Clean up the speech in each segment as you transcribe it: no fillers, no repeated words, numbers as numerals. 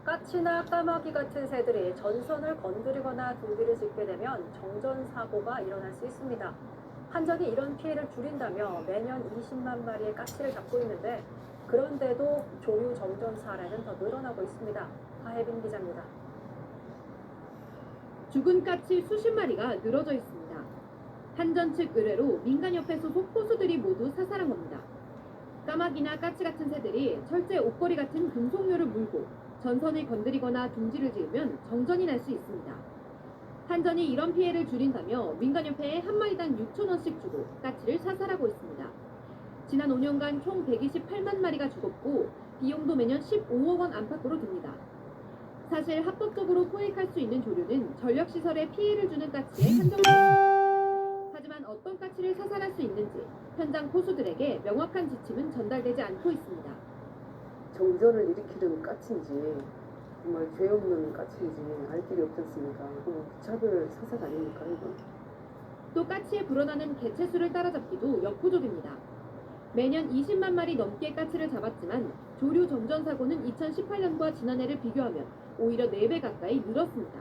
까치나 까마귀 같은 새들이 전선을 건드리거나 둥지를 짓게 되면 정전 사고가 일어날 수 있습니다. 한전이 이런 피해를 줄인다며 매년 20만 마리의 까치를 잡고 있는데 그런데도 조류 정전 사례는 더 늘어나고 있습니다. 하혜빈 기자입니다. 죽은 까치 수십 마리가 늘어져 있습니다. 한전 측 의뢰로 민간협회 소속 호수들이 모두 사살한 겁니다. 까마귀나 까치 같은 새들이 철제 옷걸이 같은 금속류를 물고 전선을 건드리거나 둥지를 지으면 정전이 날 수 있습니다. 한전이 이런 피해를 줄인다며 민간협회에 한 마리당 6,000원씩 주고 까치를 사살하고 있습니다. 지난 5년간 총 128만 마리가 죽었고 비용도 매년 15억 원 안팎으로 듭니다. 사실 합법적으로 포획할 수 있는 조류는 전력시설에 피해를 주는 까치에 한정됩니다. 하지만 어떤 까치를 사살할 수 있는지 현장 포수들에게 명확한 지침은 전달되지 않고 있습니다. 정전을 일으키는 까치인지 정말 죄 없는 까치인지 알 길이 없지 않습니까? 무차별 사살 아닙니까 이건? 또 까치에 불어나는 개체수를 따라잡기도 역부족입니다. 매년 20만 마리 넘게 까치를 잡았지만 조류 정전 사고는 2018년과 지난해를 비교하면 오히려 4배 가까이 늘었습니다.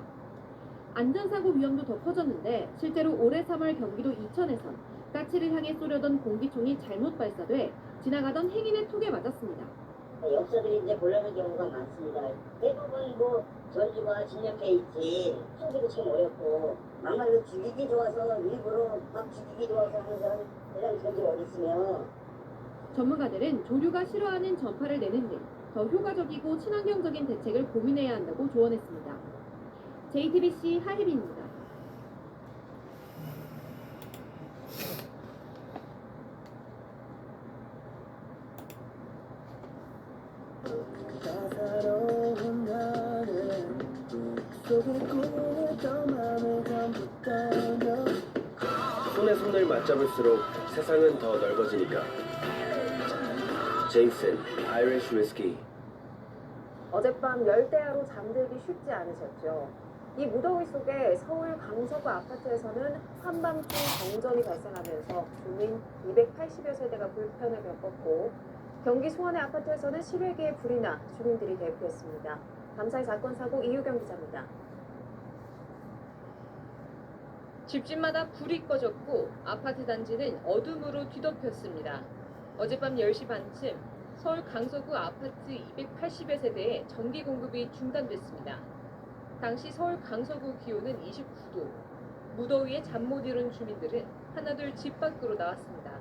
안전사고 위험도 더 커졌는데 실제로 올해 3월 경기도 이천에선 까치를 향해 쏘려던 공기총이 잘못 발사돼 지나가던 행인의 톡에 맞았습니다. 역사들이 이제 곤란한 경우가 많습니다. 대부분 전주가 진역해 있지 숨기도 참 어렵고 막말로 죽이기 좋아서 일부러 막 죽이기 좋아서 하는 사람 대장 전주 어디 있으며. 전문가들은 조류가 싫어하는 전파를 내는 등 더 효과적이고 친환경적인 대책을 고민해야 한다고 조언했습니다. JTBC 하혜빈입니다. 손에 손을 맞잡을수록 세상은 더 넓어지니까. 제임슨 아이리쉬 위스키. 어젯밤 열대야로 잠들기 쉽지 않으셨죠? 이 무더위 속에 서울 강서구 아파트에서는 한밤중 정전이 발생하면서 주민 280여 세대가 불편을 겪었고 경기 수원의 아파트에서는 실외기에 불이 나 주민들이 대피했습니다. 감사의 사건 사고 이유경 기자입니다. 집집마다 불이 꺼졌고 아파트 단지는 어둠으로 뒤덮였습니다. 어젯밤 10시 반쯤 서울 강서구 아파트 280여 세대에 전기 공급이 중단됐습니다. 당시 서울 강서구 기온은 29도. 무더위에 잠 못 이룬 주민들은 하나둘 집 밖으로 나왔습니다.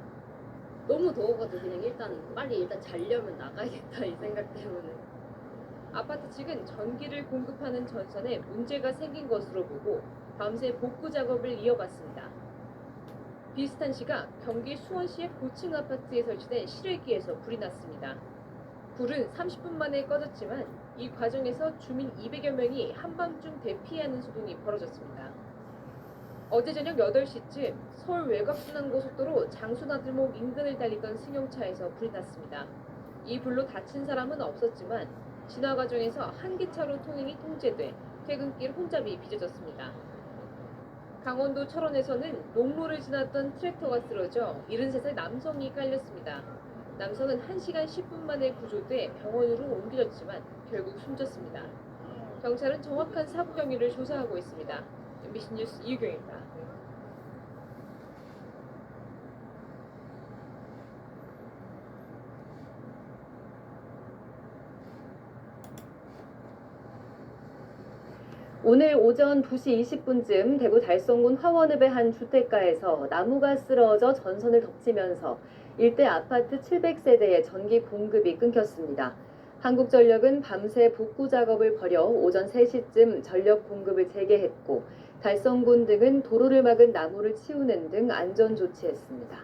너무 더워가지고 그냥 빨리 자려면 나가야겠다 이 생각 때문에. 아파트 측은 전기를 공급하는 전선에 문제가 생긴 것으로 보고 밤새 복구 작업을 이어갔습니다. 비슷한 시각 경기 수원시의 고층 아파트에 설치된 실외기에서 불이 났습니다. 불은 30분 만에 꺼졌지만 이 과정에서 주민 200여 명이 한밤중 대피하는 소동이 벌어졌습니다. 어제 저녁 8시쯤 서울 외곽순환고속도로 장수나들목 인근을 달리던 승용차에서 불이 났습니다. 이 불로 다친 사람은 없었지만 진화 과정에서 한 기차로 통행이 통제돼 퇴근길 혼잡이 빚어졌습니다. 강원도 철원에서는 농로를 지났던 트랙터가 쓰러져 73살 남성이 깔렸습니다. 남성은 1시간 10분 만에 구조돼 병원으로 옮겨졌지만 결국 숨졌습니다. 경찰은 정확한 사고 경위를 조사하고 있습니다. MBC 뉴스 이유경입니다. 오늘 오전 2시 20분쯤 대구 달성군 화원읍의 한 주택가에서 나무가 쓰러져 전선을 덮치면서 일대 아파트 700세대의 전기 공급이 끊겼습니다. 한국전력은 밤새 복구 작업을 벌여 오전 3시쯤 전력 공급을 재개했고 달성군 등은 도로를 막은 나무를 치우는 등 안전 조치했습니다.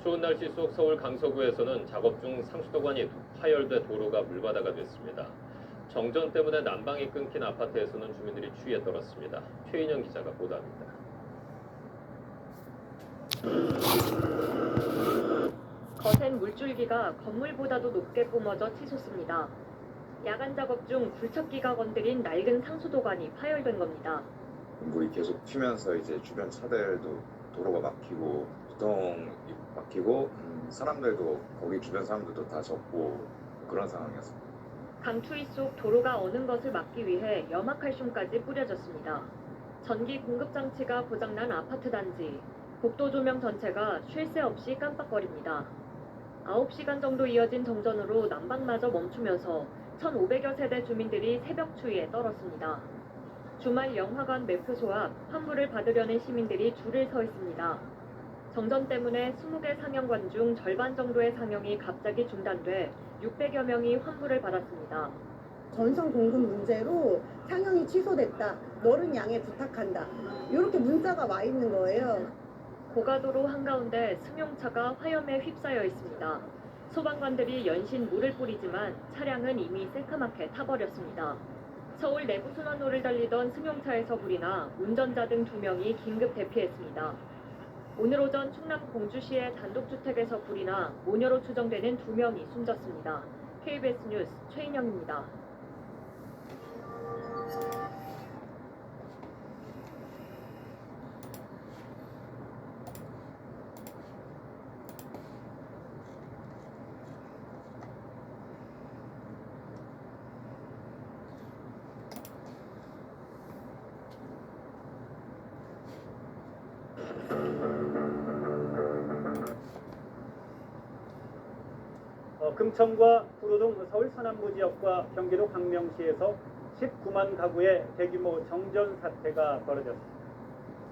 추운 날씨 속 서울 강서구에서는 작업 중 상수도관이 파열돼 도로가 물바다가 됐습니다. 정전 때문에 난방이 끊긴 아파트에서는 주민들이 추위에 떨었습니다. 최인영 기자가 보도합니다. 거센 물줄기가 건물보다도 높게 뿜어져 치솟습니다. 야간 작업 중 굴착기가 건드린 낡은 상수도관이 파열된 겁니다. 물이 계속 튀면서 이제 주변 차들도 도로가 막히고 교통이 막히고 사람들도 거기 주변 사람들도 다 젖고 그런 상황이었습니다. 강추위 속 도로가 어는 것을 막기 위해 염화칼슘까지 뿌려졌습니다. 전기 공급 장치가 고장난 아파트 단지. 국도 조명 전체가 쉴 새 없이 깜빡거립니다. 9시간 정도 이어진 정전으로 난방마저 멈추면서 1,500여 세대 주민들이 새벽 추위에 떨었습니다. 주말 영화관 매표소 앞 환불을 받으려는 시민들이 줄을 서 있습니다. 정전 때문에 20개 상영관 중 절반 정도의 상영이 갑자기 중단돼 600여 명이 환불을 받았습니다. 전선 공급 문제로 상영이 취소됐다. 너른 양해 부탁한다. 이렇게 문자가 와 있는 거예요. 고가도로 한가운데 승용차가 화염에 휩싸여 있습니다. 소방관들이 연신 물을 뿌리지만 차량은 이미 새카맣게 타버렸습니다. 서울 내부순환로를 달리던 승용차에서 불이 나 운전자 등 2명이 긴급 대피했습니다. 오늘 오전 충남 공주시의 단독주택에서 불이 나 모녀로 추정되는 2명이 숨졌습니다. KBS 뉴스 최인영입니다. 금천과 구로 등 서울 서남부 지역과 경기도 광명시에서 19만 가구의 대규모 정전 사태가 벌어졌습니다.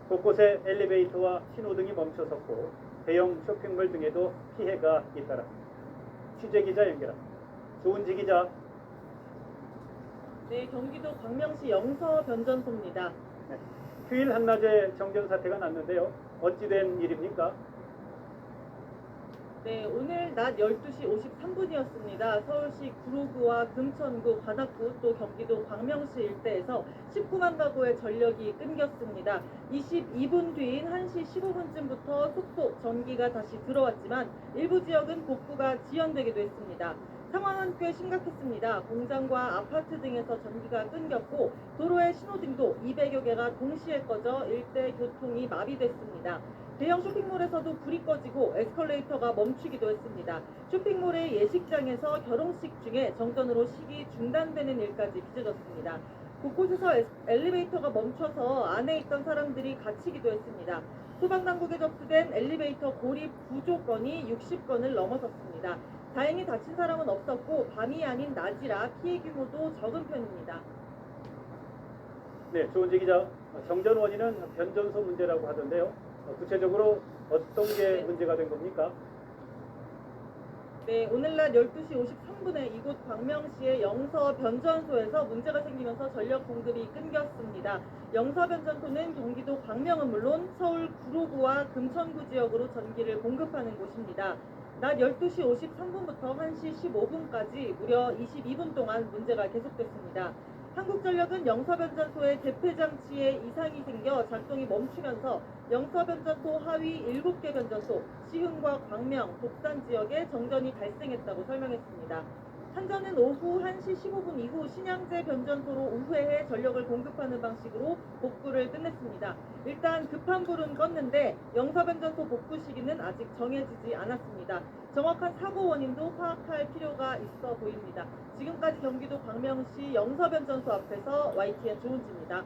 곳곳에 엘리베이터와 신호등이 멈춰섰고 대형 쇼핑몰 등에도 피해가 잇따랐습니다. 취재기자 연결합니다. 조은지 기자. 네, 경기도 광명시 영서 변전소입니다. 네, 휴일 한낮에 정전 사태가 났는데요. 어찌된 일입니까? 네, 오늘 낮 12시 53분이었습니다. 서울시 구로구와 금천구, 관악구 또 경기도 광명시 일대에서 19만 가구의 전력이 끊겼습니다. 22분 뒤인 1시 15분쯤부터 속속 전기가 다시 들어왔지만 일부 지역은 복구가 지연되기도 했습니다. 상황은 꽤 심각했습니다. 공장과 아파트 등에서 전기가 끊겼고 도로의 신호등도 200여 개가 동시에 꺼져 일대 교통이 마비됐습니다. 대형 쇼핑몰에서도 불이 꺼지고 에스컬레이터가 멈추기도 했습니다. 쇼핑몰의 예식장에서 결혼식 중에 정전으로 식이 중단되는 일까지 빚어졌습니다. 곳곳에서 엘리베이터가 멈춰서 안에 있던 사람들이 갇히기도 했습니다. 소방당국에 접수된 엘리베이터 고립 구조 건이 60건을 넘어섰습니다. 다행히 다친 사람은 없었고 밤이 아닌 낮이라 피해 규모도 적은 편입니다. 네, 조은지 기자. 정전 원인은 변전소 문제라고 하던데요. 구체적으로 어떤 게 문제가 된 겁니까? 네, 오늘 낮 12시 53분에 이곳 광명시의 영서 변전소에서 문제가 생기면서 전력 공급이 끊겼습니다. 영서 변전소는 경기도 광명은 물론 서울 구로구와 금천구 지역으로 전기를 공급하는 곳입니다. 낮 12시 53분부터 1시 15분까지 무려 22분 동안 문제가 계속됐습니다. 한국전력은 영서변전소의 대폐장치에 이상이 생겨 작동이 멈추면서 영서변전소 하위 7개 변전소, 시흥과 광명, 독산 지역에 정전이 발생했다고 설명했습니다. 한전은 오후 1시 15분 이후 신양제 변전소로 우회해 전력을 공급하는 방식으로 복구를 끝냈습니다. 일단 급한 불은 껐는데 영서변전소 복구 시기는 아직 정해지지 않았습니다. 정확한 사고 원인도 파악할 필요가 있어 보입니다. 지금까지 경기도 광명시 영서변전소 앞에서 YTN 조은지입니다.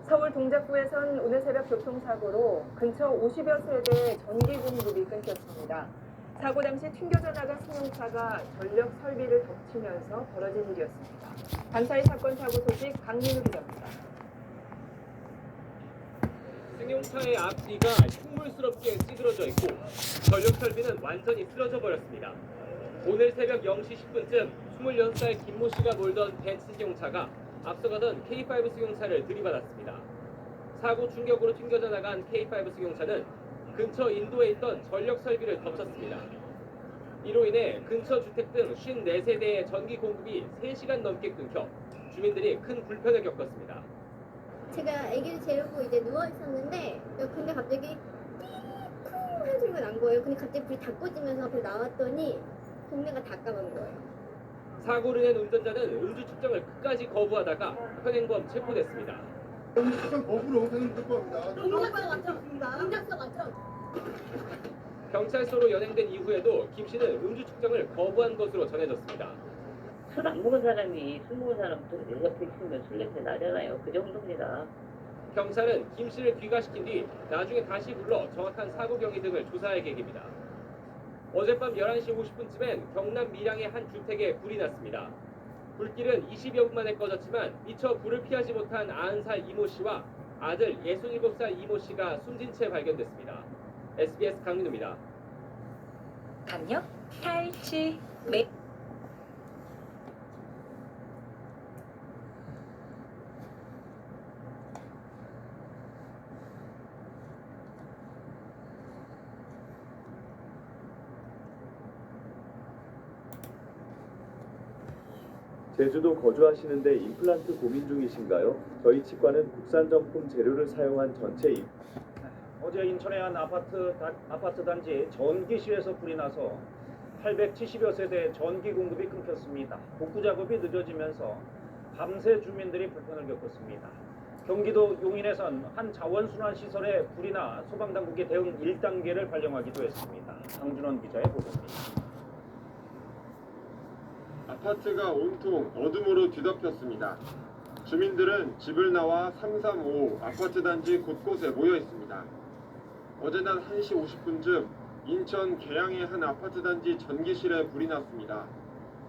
서울 동작구에선 오늘 새벽 교통사고로 근처 50여 세대의 전기 공급이 끊겼습니다. 사고 당시 튕겨져 나간 승용차가 전력 설비를 덮치면서 벌어진 일이었습니다. 밤사이 사건 사고 소식 강민우 기자입니다. 승용차의 앞뒤가 흉물스럽게 찌그러져 있고 전력 설비는 완전히 쓰러져 버렸습니다. 오늘 새벽 0시 10분쯤 26살 김모 씨가 몰던 벤츠 승용차가 앞서가던 K5 승용차를 들이받았습니다. 사고 충격으로 튕겨져 나간 K5 승용차는 근처 인도에 있던 전력 설비를 덮쳤습니다. 이로 인해 근처 주택 등 54세대의 전기 공급이 3시간 넘게 끊겨 주민들이 큰 불편을 겪었습니다. 제가 아기를 재우고 이제 누워 있었는데 근데 갑자기 띵쿵 하는 소리가 난 거예요. 근데 갑자기 불이 다 꺼지면서 앞에 나왔더니 동네가 다 까만 거예요. 사고를 낸 운전자는 음주 측정을 끝까지 거부하다가 현행범 체포됐습니다. 음주측정 거부로 저는 불법입니다. 경작서 맞죠? 경찰서로 연행된 이후에도 김 씨는 음주 측정을 거부한 것으로 전해졌습니다. 술 안 먹은 사람이 술 먹은 사람부터 내 옆에 있으면 술 냄새 나잖아요. 그 정도입니다. 경찰은 김 씨를 귀가시킨 뒤 나중에 다시 불러 정확한 사고 경위 등을 조사할 계획입니다. 어젯밤 11시 50분쯤엔 경남 밀양의 한 주택에 불이 났습니다. 불길은 20여 분 만에 꺼졌지만 미처 불을 피하지 못한 90살 이모 씨와 아들 67살 이모 씨가 숨진 채 발견됐습니다. SBS 강민우입니다. 강력, 탈취, 제주도 거주하시는데 임플란트 고민 중이신가요? 저희 치과는 국산 정품 재료를 사용한 전체 어제 인천의 한 아파트 단지 전기실에서 불이 나서 870여 세대 전기 공급이 끊겼습니다. 복구 작업이 늦어지면서 밤새 주민들이 불편을 겪었습니다. 경기도 용인에선 한 자원순환 시설에 불이 나 소방당국이 대응 1단계를 발령하기도 했습니다. 강준원 기자의 보도입니다. 아파트가 온통 어둠으로 뒤덮였습니다. 주민들은 집을 나와 335 아파트 단지 곳곳에 모여 있습니다. 어제 낮 1시 50분쯤 인천 계양의 한 아파트 단지 전기실에 불이 났습니다.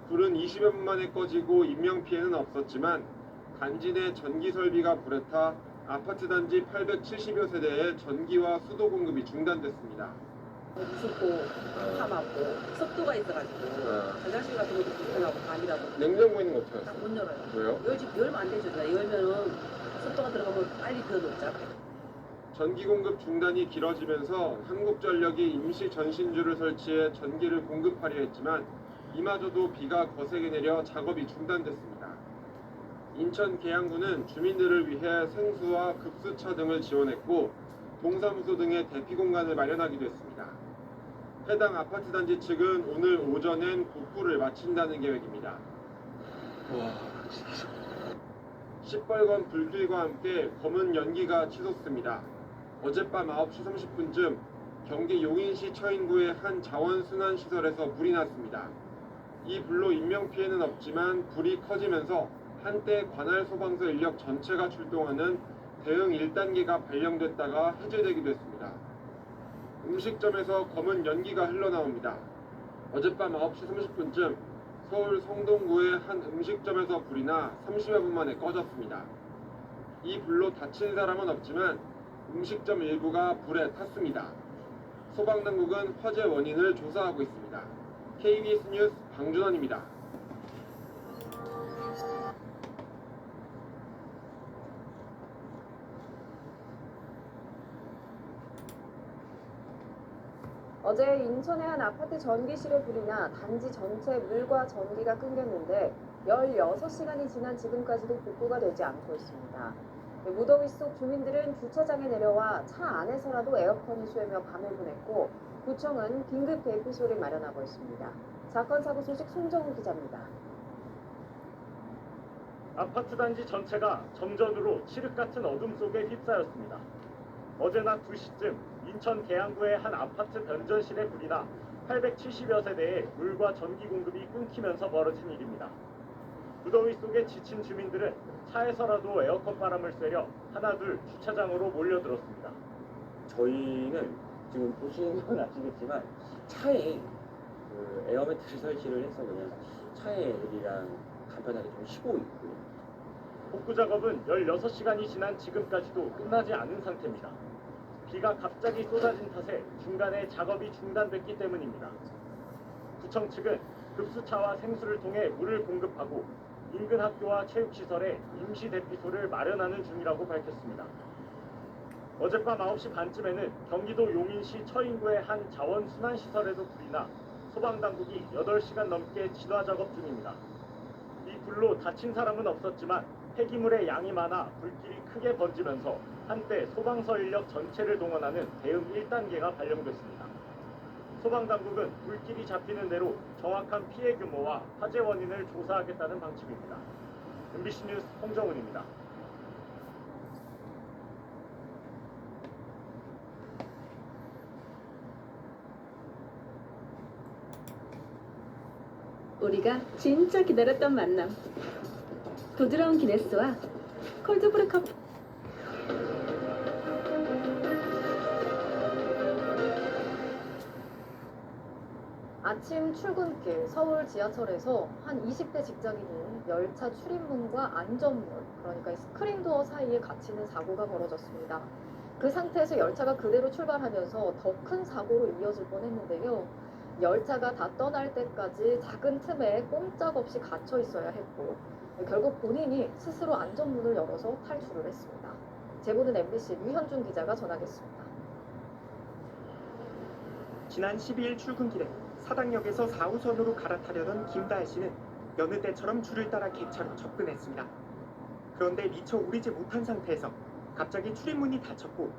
불은 20여 분 만에 꺼지고 인명피해는 없었지만 단지 내 전기 설비가 불에 타 아파트 단지 870여 세대의 전기와 수도 공급이 중단됐습니다. 무섭고 탐하고 습도가 있어가지고 화장실 같은 것도 불편하고 밤이라도 냉장고 있는 거 어떻게 딱 하세요? 못 열어요. 왜요? 열면 안 되죠. 열면은 습도가 들어가면 빨리 더 녹잖아요. 전기 공급 중단이 길어지면서 한국전력이 임시 전신주를 설치해 전기를 공급하려 했지만 이마저도 비가 거세게 내려 작업이 중단됐습니다. 인천 계양구는 주민들을 위해 생수와 급수차 등을 지원했고 동사무소 등의 대피 공간을 마련하기도 했습니다. 해당 아파트 단지 측은 오늘 오전엔 복구를 마친다는 계획입니다. 시뻘건 불길과 함께 검은 연기가 치솟습니다. 어젯밤 9시 30분쯤 경기 용인시 처인구의 한 자원순환시설에서 불이 났습니다. 이 불로 인명피해는 없지만 불이 커지면서 한때 관할 소방서 인력 전체가 출동하는 대응 1단계가 발령됐다가 해제되기도 했습니다. 음식점에서 검은 연기가 흘러나옵니다. 어젯밤 9시 30분쯤 서울 성동구의 한 음식점에서 불이 나 30여 분 만에 꺼졌습니다. 이 불로 다친 사람은 없지만 음식점 일부가 불에 탔습니다. 소방당국은 화재 원인을 조사하고 있습니다. KBS 뉴스 방준원입니다. 어제 인천의 한 아파트 전기실에 불이 나 단지 전체 물과 전기가 끊겼는데 16시간이 지난 지금까지도 복구가 되지 않고 있습니다. 무더위 속 주민들은 주차장에 내려와 차 안에서라도 에어컨을 쐬며 밤을 보냈고 구청은 긴급 대피소를 마련하고 있습니다. 사건 사고 소식 송정우 기자입니다. 아파트 단지 전체가 점전으로 칠흑 같은 어둠 속에 휩싸였습니다. 어제 낮 2시쯤 인천 계양구의 한 아파트 변전실에 불이 나 870여 세대의 물과 전기 공급이 끊기면서 벌어진 일입니다. 무더위 속에 지친 주민들은 차에서라도 에어컨 바람을 쐬려 하나둘 주차장으로 몰려들었습니다. 저희는 지금 보시는 건 아시겠지만 차에 그 에어매트를 설치를 해서 그냥 차에 애들이랑 간편하게 좀 쉬고 있고요. 복구 작업은 16시간이 지난 지금까지도 끝나지 않은 상태입니다. 비가 갑자기 쏟아진 탓에 중간에 작업이 중단됐기 때문입니다. 구청 측은 급수차와 생수를 통해 물을 공급하고 인근 학교와 체육시설에 임시 대피소를 마련하는 중이라고 밝혔습니다. 어젯밤 9시 반쯤에는 경기도 용인시 처인구의 한 자원순환시설에도 불이 나 소방당국이 8시간 넘게 진화 작업 중입니다. 이 불로 다친 사람은 없었지만 폐기물의 양이 많아 불길이 크게 번지면서 한때 소방서 인력 전체를 동원하는 대응 1단계가 발령됐습니다. 소방당국은 불길이 잡히는 대로 정확한 피해 규모와 화재 원인을 조사하겠다는 방침입니다. MBC 뉴스 홍정훈입니다. 우리가 진짜 기다렸던 만남. 부드러운 기네스와 콜드브루 커피. 아침 출근길 서울 지하철에서 한 20대 직장인이 열차 출입문과 안전문, 그러니까 이 스크린도어 사이에 갇히는 사고가 벌어졌습니다. 그 상태에서 열차가 그대로 출발하면서 더 큰 사고로 이어질 뻔했는데요. 열차가 다 떠날 때까지 작은 틈에 꼼짝없이 갇혀 있어야 했고, 결국 본인이 스스로 안전문을 열어서 탈출을 했습니다. 제보는 MBC 류현준 기자가 전하겠습니다. 지난 12일 출근길에 사당역에서 4호선으로 갈아타려던 김다혜 씨는 여느 때처럼 줄을 따라 객차로 접근했습니다. 그런데 미처 오르지 못한 상태에서 갑자기 출입문이 닫혔고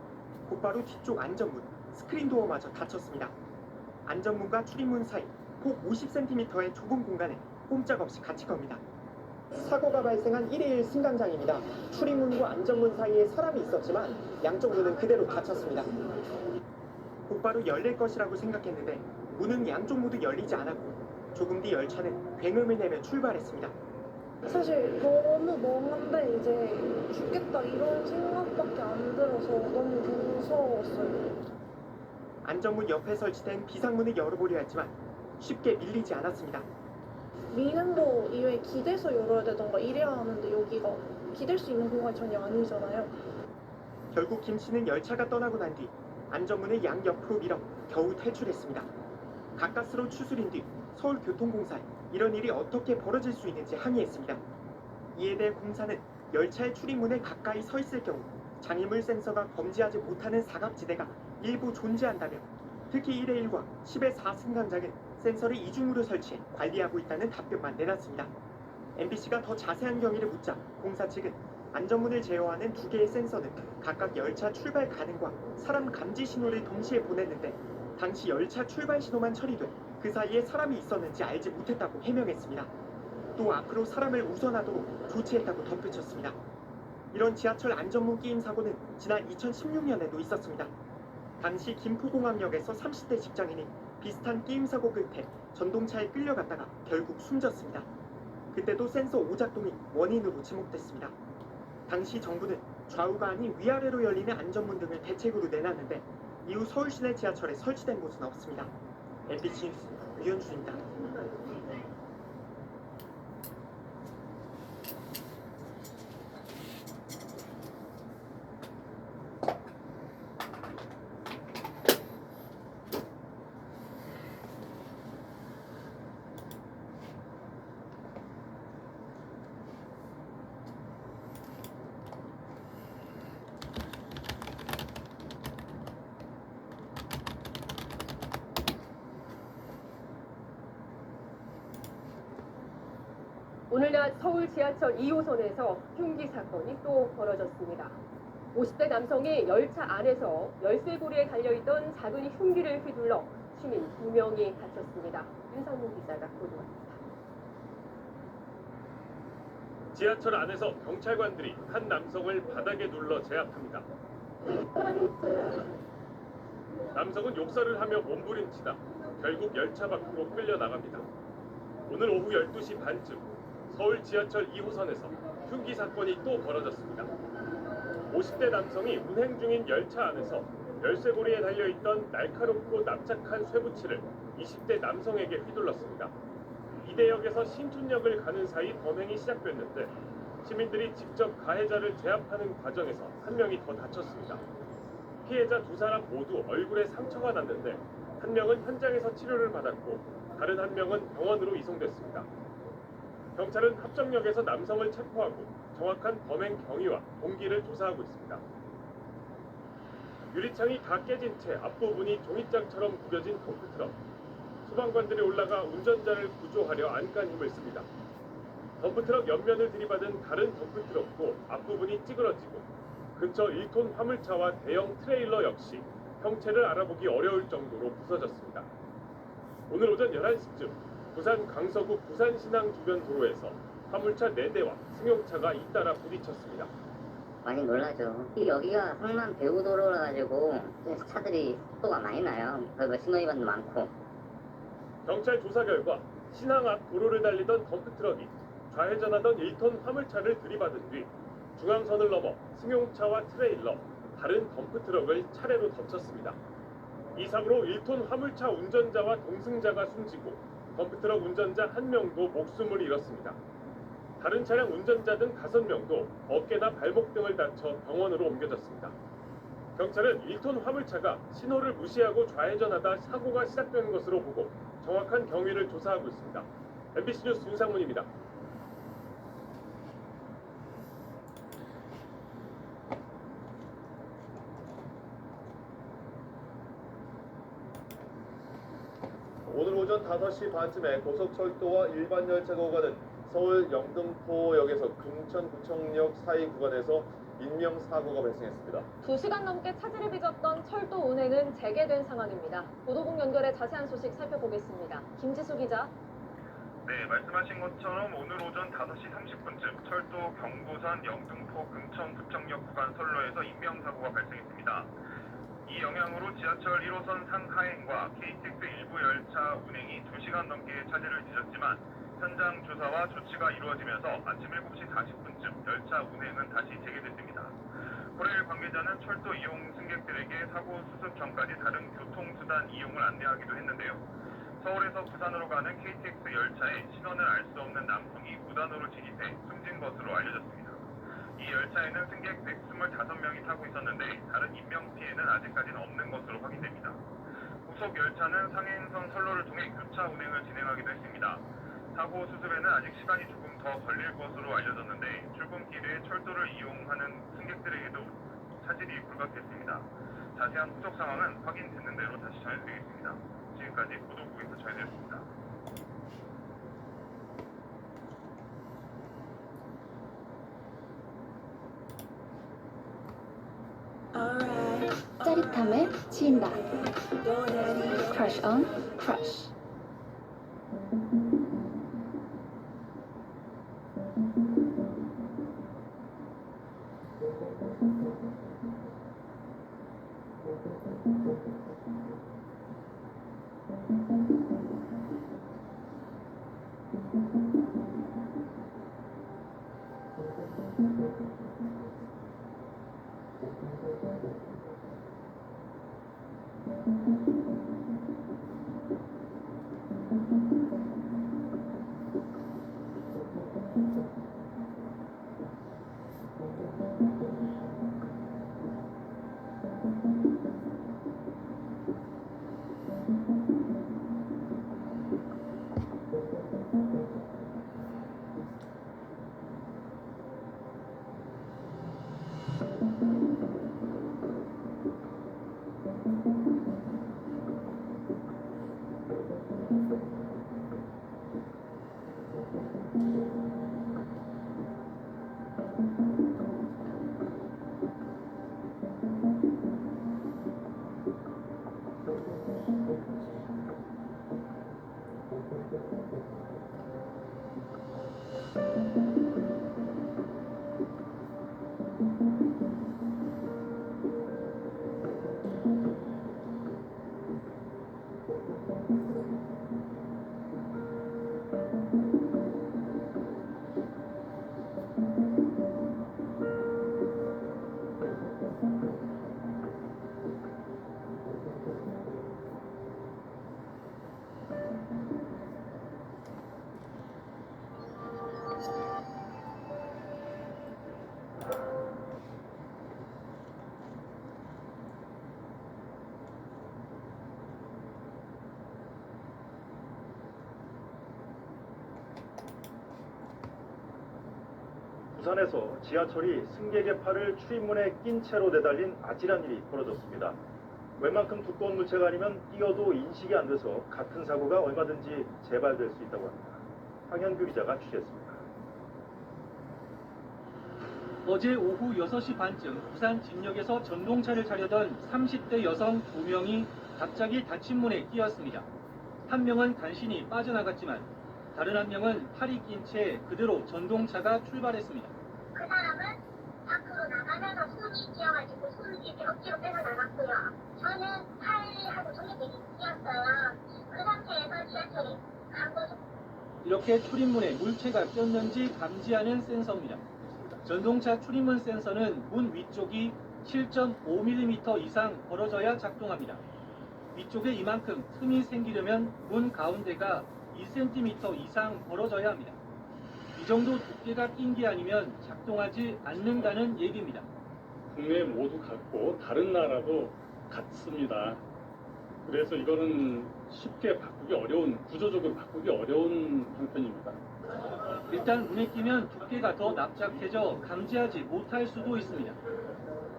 곧바로 뒤쪽 안전문, 스크린도어마저 닫혔습니다. 안전문과 출입문 사이 폭 50cm의 좁은 공간에 꼼짝없이 갇힌 겁니다. 사고가 발생한 1일 승강장입니다. 출입문과 안전문 사이에 사람이 있었지만 양쪽 문은 그대로 닫혔습니다. 곧바로 열릴 것이라고 생각했는데 문은 양쪽 모두 열리지 않았고 조금 뒤 열차는 굉음을 내며 출발했습니다. 사실 너무 멍한데 이제 죽겠다 이런 생각밖에 안 들어서 너무 무서웠어요. 안전문 옆에 설치된 비상문을 열어보려 했지만 쉽게 밀리지 않았습니다. 미는 거 이외에 기대서 열어야 되던가 이래야 하는데 여기가 기댈 수 있는 공간이 전혀 아니잖아요. 결국 김 씨는 열차가 떠나고 난 뒤 안전문을 양옆으로 밀어 겨우 탈출했습니다. 가까스로 추스린 뒤 서울교통공사에 이런 일이 어떻게 벌어질 수 있는지 항의했습니다. 이에 대해 공사는 열차의 출입문에 가까이 서 있을 경우 장애물 센서가 검지하지 못하는 사각지대가 일부 존재한다며 특히 1회 1과 10회 4 승강장은 센서를 이중으로 설치해 관리하고 있다는 답변만 내놨습니다. MBC가 더 자세한 경위를 묻자 공사 측은 안전문을 제어하는 두 개의 센서는 각각 열차 출발 가능과 사람 감지 신호를 동시에 보냈는데 당시 열차 출발 신호만 처리돼 그 사이에 사람이 있었는지 알지 못했다고 해명했습니다. 또 앞으로 사람을 우선하도록 조치했다고 덧붙였습니다. 이런 지하철 안전문 끼임 사고는 지난 2016년에도 있었습니다. 당시 김포공항역에서 30대 직장인이 비슷한 끼임 사고 끝에 전동차에 끌려갔다가 결국 숨졌습니다. 그때도 센서 오작동이 원인으로 지목됐습니다. 당시 정부는 좌우가 아닌 위아래로 열리는 안전문 등을 대책으로 내놨는데 이후 서울 시내 지하철에 설치된 곳은 없습니다. MBC 뉴스 류현준입니다. 오늘 낮 서울 지하철 2호선에서 흉기 사건이 또 벌어졌습니다. 50대 남성이 열차 안에서 열쇠고리에 달려있던 작은 흉기를 휘둘러 시민 2명이 다쳤습니다. 윤상문 기자가 보도합니다. 지하철 안에서 경찰관들이 한 남성을 바닥에 눌러 제압합니다. 남성은 욕설을 하며 몸부림치다 결국 열차 밖으로 끌려나갑니다. 오늘 오후 12시 반쯤 서울 지하철 2호선에서 흉기 사건이 또 벌어졌습니다. 50대 남성이 운행 중인 열차 안에서 열쇠고리에 달려있던 날카롭고 납작한 쇠붙이를 20대 남성에게 휘둘렀습니다. 이대역에서 신촌역을 가는 사이 범행이 시작됐는데 시민들이 직접 가해자를 제압하는 과정에서 한 명이 더 다쳤습니다. 피해자 두 사람 모두 얼굴에 상처가 났는데 한 명은 현장에서 치료를 받았고 다른 한 명은 병원으로 이송됐습니다. 경찰은 합정역에서 남성을 체포하고 정확한 범행 경위와 동기를 조사하고 있습니다. 유리창이 다 깨진 채 앞부분이 종잇장처럼 구겨진 토크트럭. 소방관들이 올라가 운전자를 구조하려 안간 힘을 씁니다. 덤프트럭 옆면을 들이받은 다른 덤프트럭도 앞부분이 찌그러지고 근처 1톤 화물차와 대형 트레일러 역시 형체를 알아보기 어려울 정도로 부서졌습니다. 오늘 오전 11시쯤 부산 강서구 부산신항 주변 도로에서 화물차 4대와 승용차가 잇따라 부딪혔습니다. 많이 놀라죠. 여기가 항만 배후도로라 가지고 차들이 속도가 많이 나요. 그리고 신호위반도 많고. 경찰 조사 결과 신항 앞 도로를 달리던 덤프트럭이 좌회전하던 1톤 화물차를 들이받은 뒤 중앙선을 넘어 승용차와 트레일러, 다른 덤프트럭을 차례로 덮쳤습니다. 이 사고로 1톤 화물차 운전자와 동승자가 숨지고 덤프트럭 운전자 1명도 목숨을 잃었습니다. 다른 차량 운전자 등 5명도 어깨나 발목 등을 다쳐 병원으로 옮겨졌습니다. 경찰은 1톤 화물차가 신호를 무시하고 좌회전하다 사고가 시작된 것으로 보고 정확한 경위를 조사하고 있습니다. MBC 뉴스 윤상문입니다. 오늘 오전 5시 반쯤에 고속철도와 일반 열차가 오가는 서울 영등포역에서 금천구청역 사이 구간에서 인명사고가 발생했습니다. 2시간 넘게 차질을 빚었던 철도 운행은 재개된 상황입니다. 보도국 연결해 자세한 소식 살펴보겠습니다. 김지수 기자. 네, 말씀하신 것처럼 오늘 오전 5시 30분쯤 철도 경부선 영등포 금천구청역 구간 선로에서 인명사고가 발생했습니다. 이 영향으로 지하철 1호선 상하행과 KTX 일부 열차 운행이 2시간 넘게 차질을 빚었지만 현장 조사와 조치가 이루어지면서 아침 7시 40분쯤 열차 운행은 다시 재개됐습니다. 코레일 관계자는 철도 이용 승객들에게 사고 수습 전까지 다른 교통수단 이용을 안내하기도 했는데요. 서울에서 부산으로 가는 KTX 열차에 신원을 알 수 없는 남성이 무단으로 진입해 숨진 것으로 알려졌습니다. 이 열차에는 승객 125명이 타고 있었는데 다른 인명 피해는 아직까지는 없는 것으로 확인됩니다. 후속 열차는 상행선 선로를 통해 교차 운행을 진행하기도 했습니다. 사고 수습에는 아직 시간이 조금 더 걸릴 것으로 알려졌는데 출근길에 철도를 이용하는 승객들에게도 차질이 불가피했습니다. 자세한 후속 상황은 확인되는 대로 다시 전해드리겠습니다. 지금까지 보도국에서 전해드렸습니다. 짜릿함에 지인다. Crush on Crush. 부산에서 지하철이 승객의 팔을 출입문에 낀 채로 내달린 아찔한 일이 벌어졌습니다. 웬만큼 두꺼운 물체가 아니면 뛰어도 인식이 안 돼서 같은 사고가 얼마든지 재발될 수 있다고 합니다. 황현규 기자가 취재했습니다. 어제 오후 6시 반쯤 부산 진역에서 전동차를 타려던 30대 여성 2명이 갑자기 닫힌 문에 끼었습니다. 한 명은 간신히 빠져나갔지만 다른 한 명은 팔이 낀 채 그대로 전동차가 출발했습니다. 그 사람은 밖으로 나가면서 손이 끼어가지고 손을 이렇게 억지로 빼서 나갔고요. 저는 팔하고 손이 되게 끼었어요. 그 상태에서 지하철이 간 거죠. 이렇게 출입문에 물체가 꼈는지 감지하는 센서입니다. 전동차 출입문 센서는 문 위쪽이 7.5mm 이상 벌어져야 작동합니다. 위쪽에 이만큼 틈이 생기려면 문 가운데가 2cm 이상 벌어져야 합니다. 이 정도 두께가 낀 게 아니면 작동하지 않는다는 얘기입니다. 국내 모두 같고 다른 나라도 같습니다. 그래서 이거는 쉽게 바꾸기 어려운, 구조적으로 바꾸기 어려운 형편입니다. 일단 문에 끼면 두께가 더 납작해져 감지하지 못할 수도 있습니다.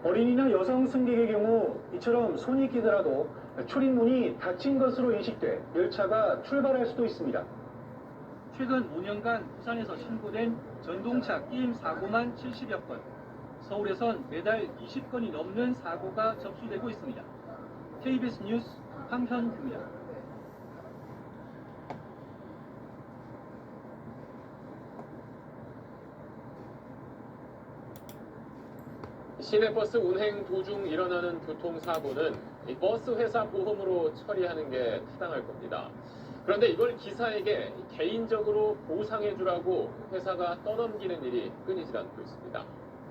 어린이나 여성 승객의 경우 이처럼 손이 끼더라도 출입문이 닫힌 것으로 인식돼 열차가 출발할 수도 있습니다. 최근 5년간 부산에서 신고된 전동차 끼임 사고만 70여 건, 서울에선 매달 20건이 넘는 사고가 접수되고 있습니다. KBS 뉴스 황현규입니다. 시내버스 운행 도중 일어나는 교통사고는 이 버스 회사 보험으로 처리하는 게 타당할 겁니다. 그런데 이걸 기사에게 개인적으로 보상해주라고 회사가 떠넘기는 일이 끊이질 않고 있습니다.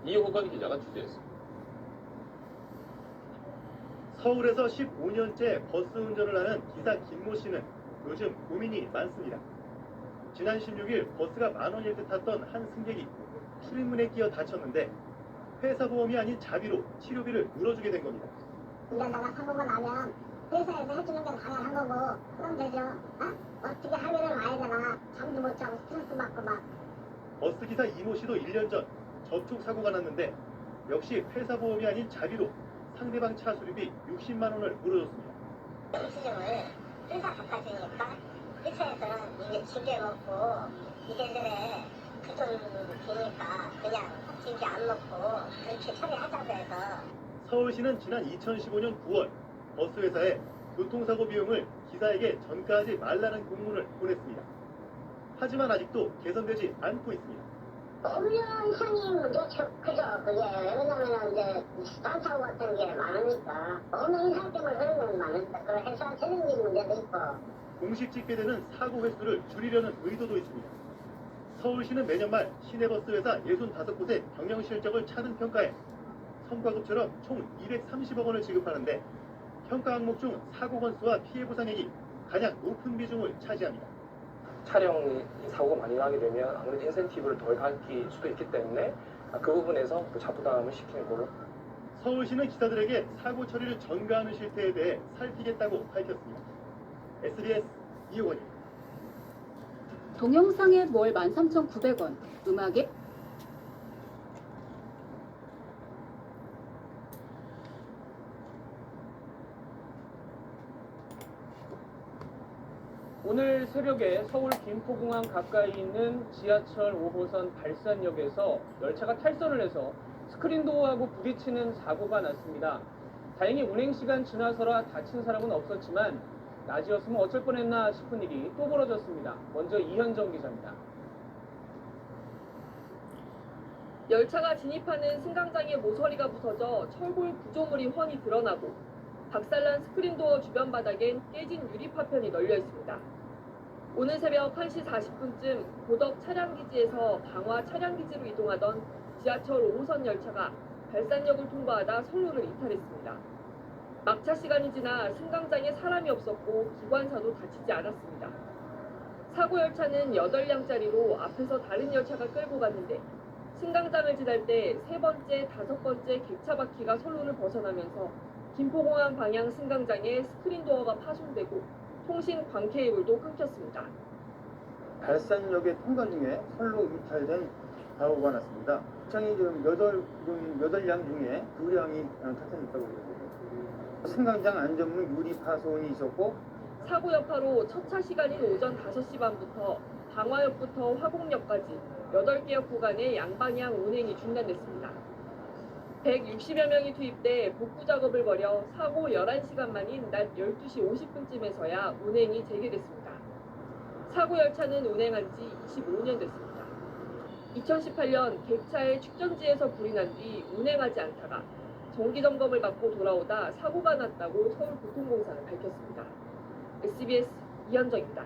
이호건 기자가 취재했습니다. 서울에서 15년째 버스 운전을 하는 기사 김모 씨는 요즘 고민이 많습니다. 지난 16일 버스가 10,000원일 듯 탔던 한 승객이 출입문에 끼어 다쳤는데 회사 보험이 아닌 자비로 치료비를 물어주게 된 겁니다. 운전자가 사고가 나면 회사에서 해주는 게 당연한 거고 그럼 되죠. 어떻게 하루를 와야 되나 잠도 못 자고 스트레스 받고 막. 버스 기사 이모 씨도 1년 전 접촉 사고가 났는데 역시 회사 보험이 아닌 자비로 상대방 차 수리비 60만 원을 물어줬습니다. 수정을 회사 바깥이니까 회사에서는 이게 징계 먹고 이래저래 그돈 되니까 그냥 징계 안 먹고 그렇게 처리하자고 해서. 서울시는 지난 2015년 9월 버스 회사에 교통사고 비용을 기사에게 전가하지 말라는 공문을 보냈습니다. 하지만 아직도 개선되지 않고 있습니다. 법령상이 그죠. 그게 왜냐면 이제 수단사고 같은 게 많으니까 없는 인상 때문에 그런 건 많으니까 그 회사 책임질 문제도 있고. 공식 집계되는 사고 횟수를 줄이려는 의도도 있습니다. 서울시는 매년 말 시내버스 회사 65곳의 경영 실적을 차등 평가해 성과급처럼 총 230억 원을 지급하는데 평가 항목 중 사고 건수와 피해 보상액이 가장 높은 비중을 차지합니다. 차량 사고가 많이 나게 되면 아무래도 인센티브를 덜 받을 수도 있기 때문에 그 부분에서 자부담을 시키는 걸로. 서울시는 기사들에게 사고 처리를 전가하는 실태에 대해 살피겠다고 밝혔습니다. SBS 이호건입니다. 동영상에 월 13,900원, 음악에 오늘 새벽에 서울 김포공항 가까이 있는 지하철 5호선 발산역에서 열차가 탈선을 해서 스크린도어하고 부딪히는 사고가 났습니다. 다행히 운행시간 지나서라 다친 사람은 없었지만 낮이었으면 어쩔 뻔했나 싶은 일이 또 벌어졌습니다. 먼저 이현정 기자입니다. 열차가 진입하는 승강장에 모서리가 부서져 철골 구조물이 훤히 드러나고 박살난 스크린도어 주변 바닥엔 깨진 유리파편이 널려 있습니다. 오늘 새벽 1시 40분쯤 고덕 차량기지에서 방화 차량기지로 이동하던 지하철 5호선 열차가 발산역을 통과하다 선로를 이탈했습니다. 막차 시간이 지나 승강장에 사람이 없었고 기관사도 다치지 않았습니다. 사고 열차는 8량짜리로 앞에서 다른 열차가 끌고 갔는데 승강장을 지날 때 3번째, 5번째 객차 바퀴가 선로를 벗어나면서 김포공항 방향 승강장에 스크린도어가 파손되고 통신 광 케이블도 끊겼습니다. 발산역의 통과 중에 선로 이탈된 사고가 났습니다. 차량이 지금 8량 중에 2량이 탈선했다고 합니다. 승강장 안전문 유리 파손이 있었고 사고 여파로 첫차 시간인 오전 5시 반부터 방화역부터 화곡역까지 8개역 구간의 양방향 운행이 중단됐습니다. 160여 명이 투입돼 복구 작업을 벌여 사고 11시간 만인 낮 12시 50분쯤에서야 운행이 재개됐습니다. 사고 열차는 운행한 지 25년 됐습니다. 2018년 객차의 축전지에서 불이 난 뒤 운행하지 않다가 정기 점검을 받고 돌아오다 사고가 났다고 서울교통공사는 밝혔습니다. SBS 이현정입니다.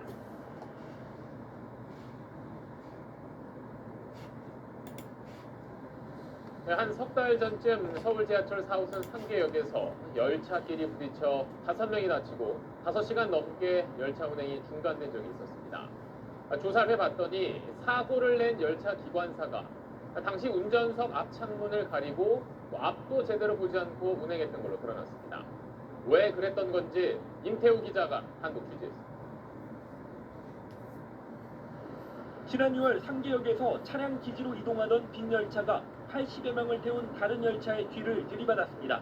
한 석 달 전쯤 서울 지하철 4호선 3개역에서 열차끼리 부딪혀 5명이 다치고 5시간 넘게 열차 운행이 중단된 적이 있었습니다. 조사를 해봤더니 사고를 낸 열차 기관사가 당시 운전석 앞 창문을 가리고 앞도 제대로 보지 않고 운행했던 걸로 드러났습니다. 왜 그랬던 건지 임태우 기자가 한국 취재했습니다. 지난 6월 3개역에서 차량 기지로 이동하던 빈 열차가 80여 명을 태운 다른 열차의 뒤를 들이받았습니다.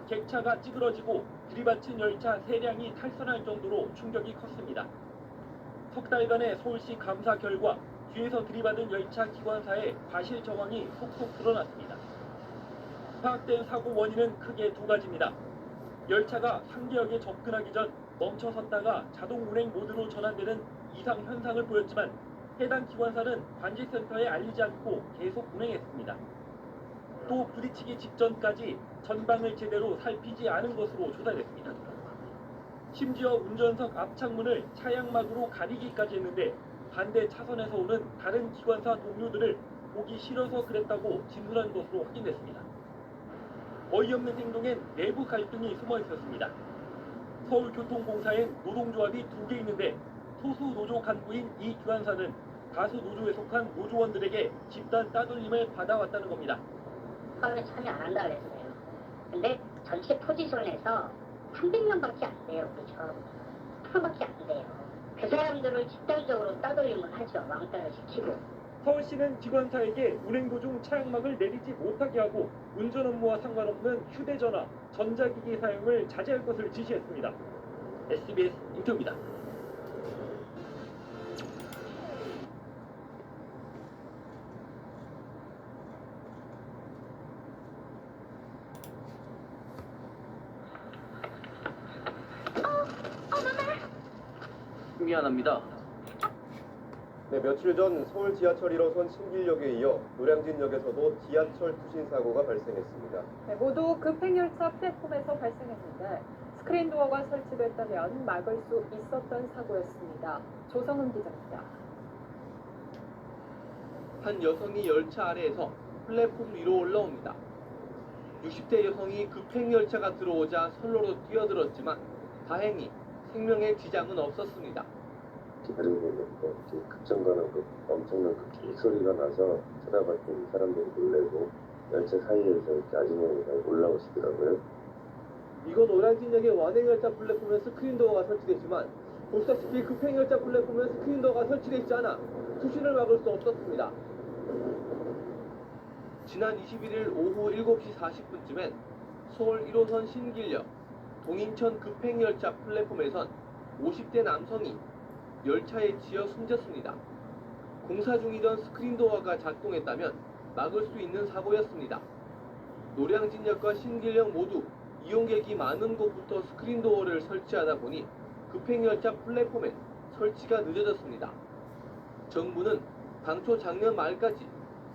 객차가 찌그러지고 들이받친 열차 3량이 탈선할 정도로 충격이 컸습니다. 석 달간의 서울시 감사 결과 뒤에서 들이받은 열차 기관사의 과실 정황이 속속 드러났습니다. 파악된 사고 원인은 크게 2가지입니다. 열차가 3개역에 접근하기 전 멈춰섰다가 자동 운행 모드로 전환되는 이상 현상을 보였지만 해당 기관사는 관제센터에 알리지 않고 계속 운행했습니다. 또 부딪히기 직전까지 전방을 제대로 살피지 않은 것으로 조사됐습니다. 심지어 운전석 앞 창문을 차양막으로 가리기까지 했는데 반대 차선에서 오는 다른 기관사 동료들을 보기 싫어서 그랬다고 진술한 것으로 확인됐습니다. 어이없는 행동엔 내부 갈등이 숨어 있었습니다. 서울교통공사엔 노동조합이 2개 있는데 소수 노조 간부인 이 기관사는 다수 노조에 속한 노조원들에게 집단 따돌림을 받아왔다는 겁니다. 처음에 참여 안 한다 그랬어요. 근데 전체 포지션에서 300명밖에 안 돼요. 그렇죠? 1%밖에 안 돼요. 그 사람들을 집단적으로 따돌림을 하죠. 왕따를 시키고. 서울시는 기관사에게 운행 도중 차량막을 내리지 못하게 하고 운전 업무와 상관없는 휴대전화, 전자기기 사용을 자제할 것을 지시했습니다. SBS 임태우입니다. 미안합니다. 네, 며칠 전 서울 지하철 1호선 신길역에 이어 노량진역에서도 지하철 투신 사고가 발생했습니다. 네, 모두 급행열차 플랫폼에서 발생했는데 스크린 도어가 설치됐다면 막을 수 있었던 사고였습니다. 조성은 기자입니다. 한 여성이 열차 아래에서 플랫폼 위로 올라옵니다. 60대 여성이 급행열차가 들어오자 선로로 뛰어들었지만 다행히 생명에 지장은 없었습니다. 기다리고 있는데 급정거는 엄청난 소리가 나서 쳐다봤더니 사람들이 놀래고 열차 사이에서 이렇게 아주머니가 올라오시더라고요. 이곳 노량진역의 완행열차 플랫폼에 스크린도어가 설치됐지만 보시다시피 급행열차 플랫폼에 스크린도어가 설치되어 있지 않아 투신을 막을 수 없었습니다. 지난 21일 오후 7시 40분쯤엔 서울 1호선 신길역 동인천 급행열차 플랫폼에선 50대 남성이 열차에 치여 숨졌습니다. 공사 중이던 스크린도어가 작동했다면 막을 수 있는 사고였습니다. 노량진역과 신길역 모두 이용객이 많은 곳부터 스크린도어를 설치하다 보니 급행열차 플랫폼엔 설치가 늦어졌습니다. 정부는 당초 작년 말까지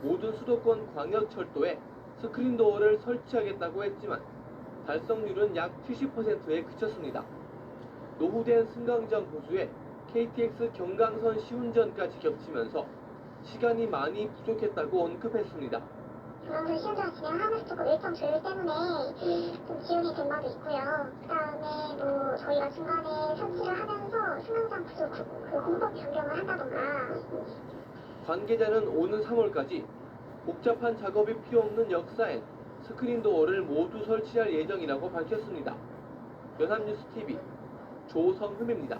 모든 수도권 광역철도에 스크린도어를 설치하겠다고 했지만 달성률은 약 70%에 그쳤습니다. 노후된 승강장 보수에 KTX 경강선 시운전까지 겹치면서 시간이 많이 부족했다고 언급했습니다. 경강선 시운전 진행하면서 조금 일정 조율 때문에 좀 지연이 된 바도 있고요. 그다음에 뭐 저희가 중간에 설치를 하면서 승강장 부족 그 공법 변경을 한다던가. 관계자는 오는 3월까지 복잡한 작업이 필요 없는 역사엔 스크린도어를 모두 설치할 예정이라고 밝혔습니다. 연합뉴스TV 조성흠입니다.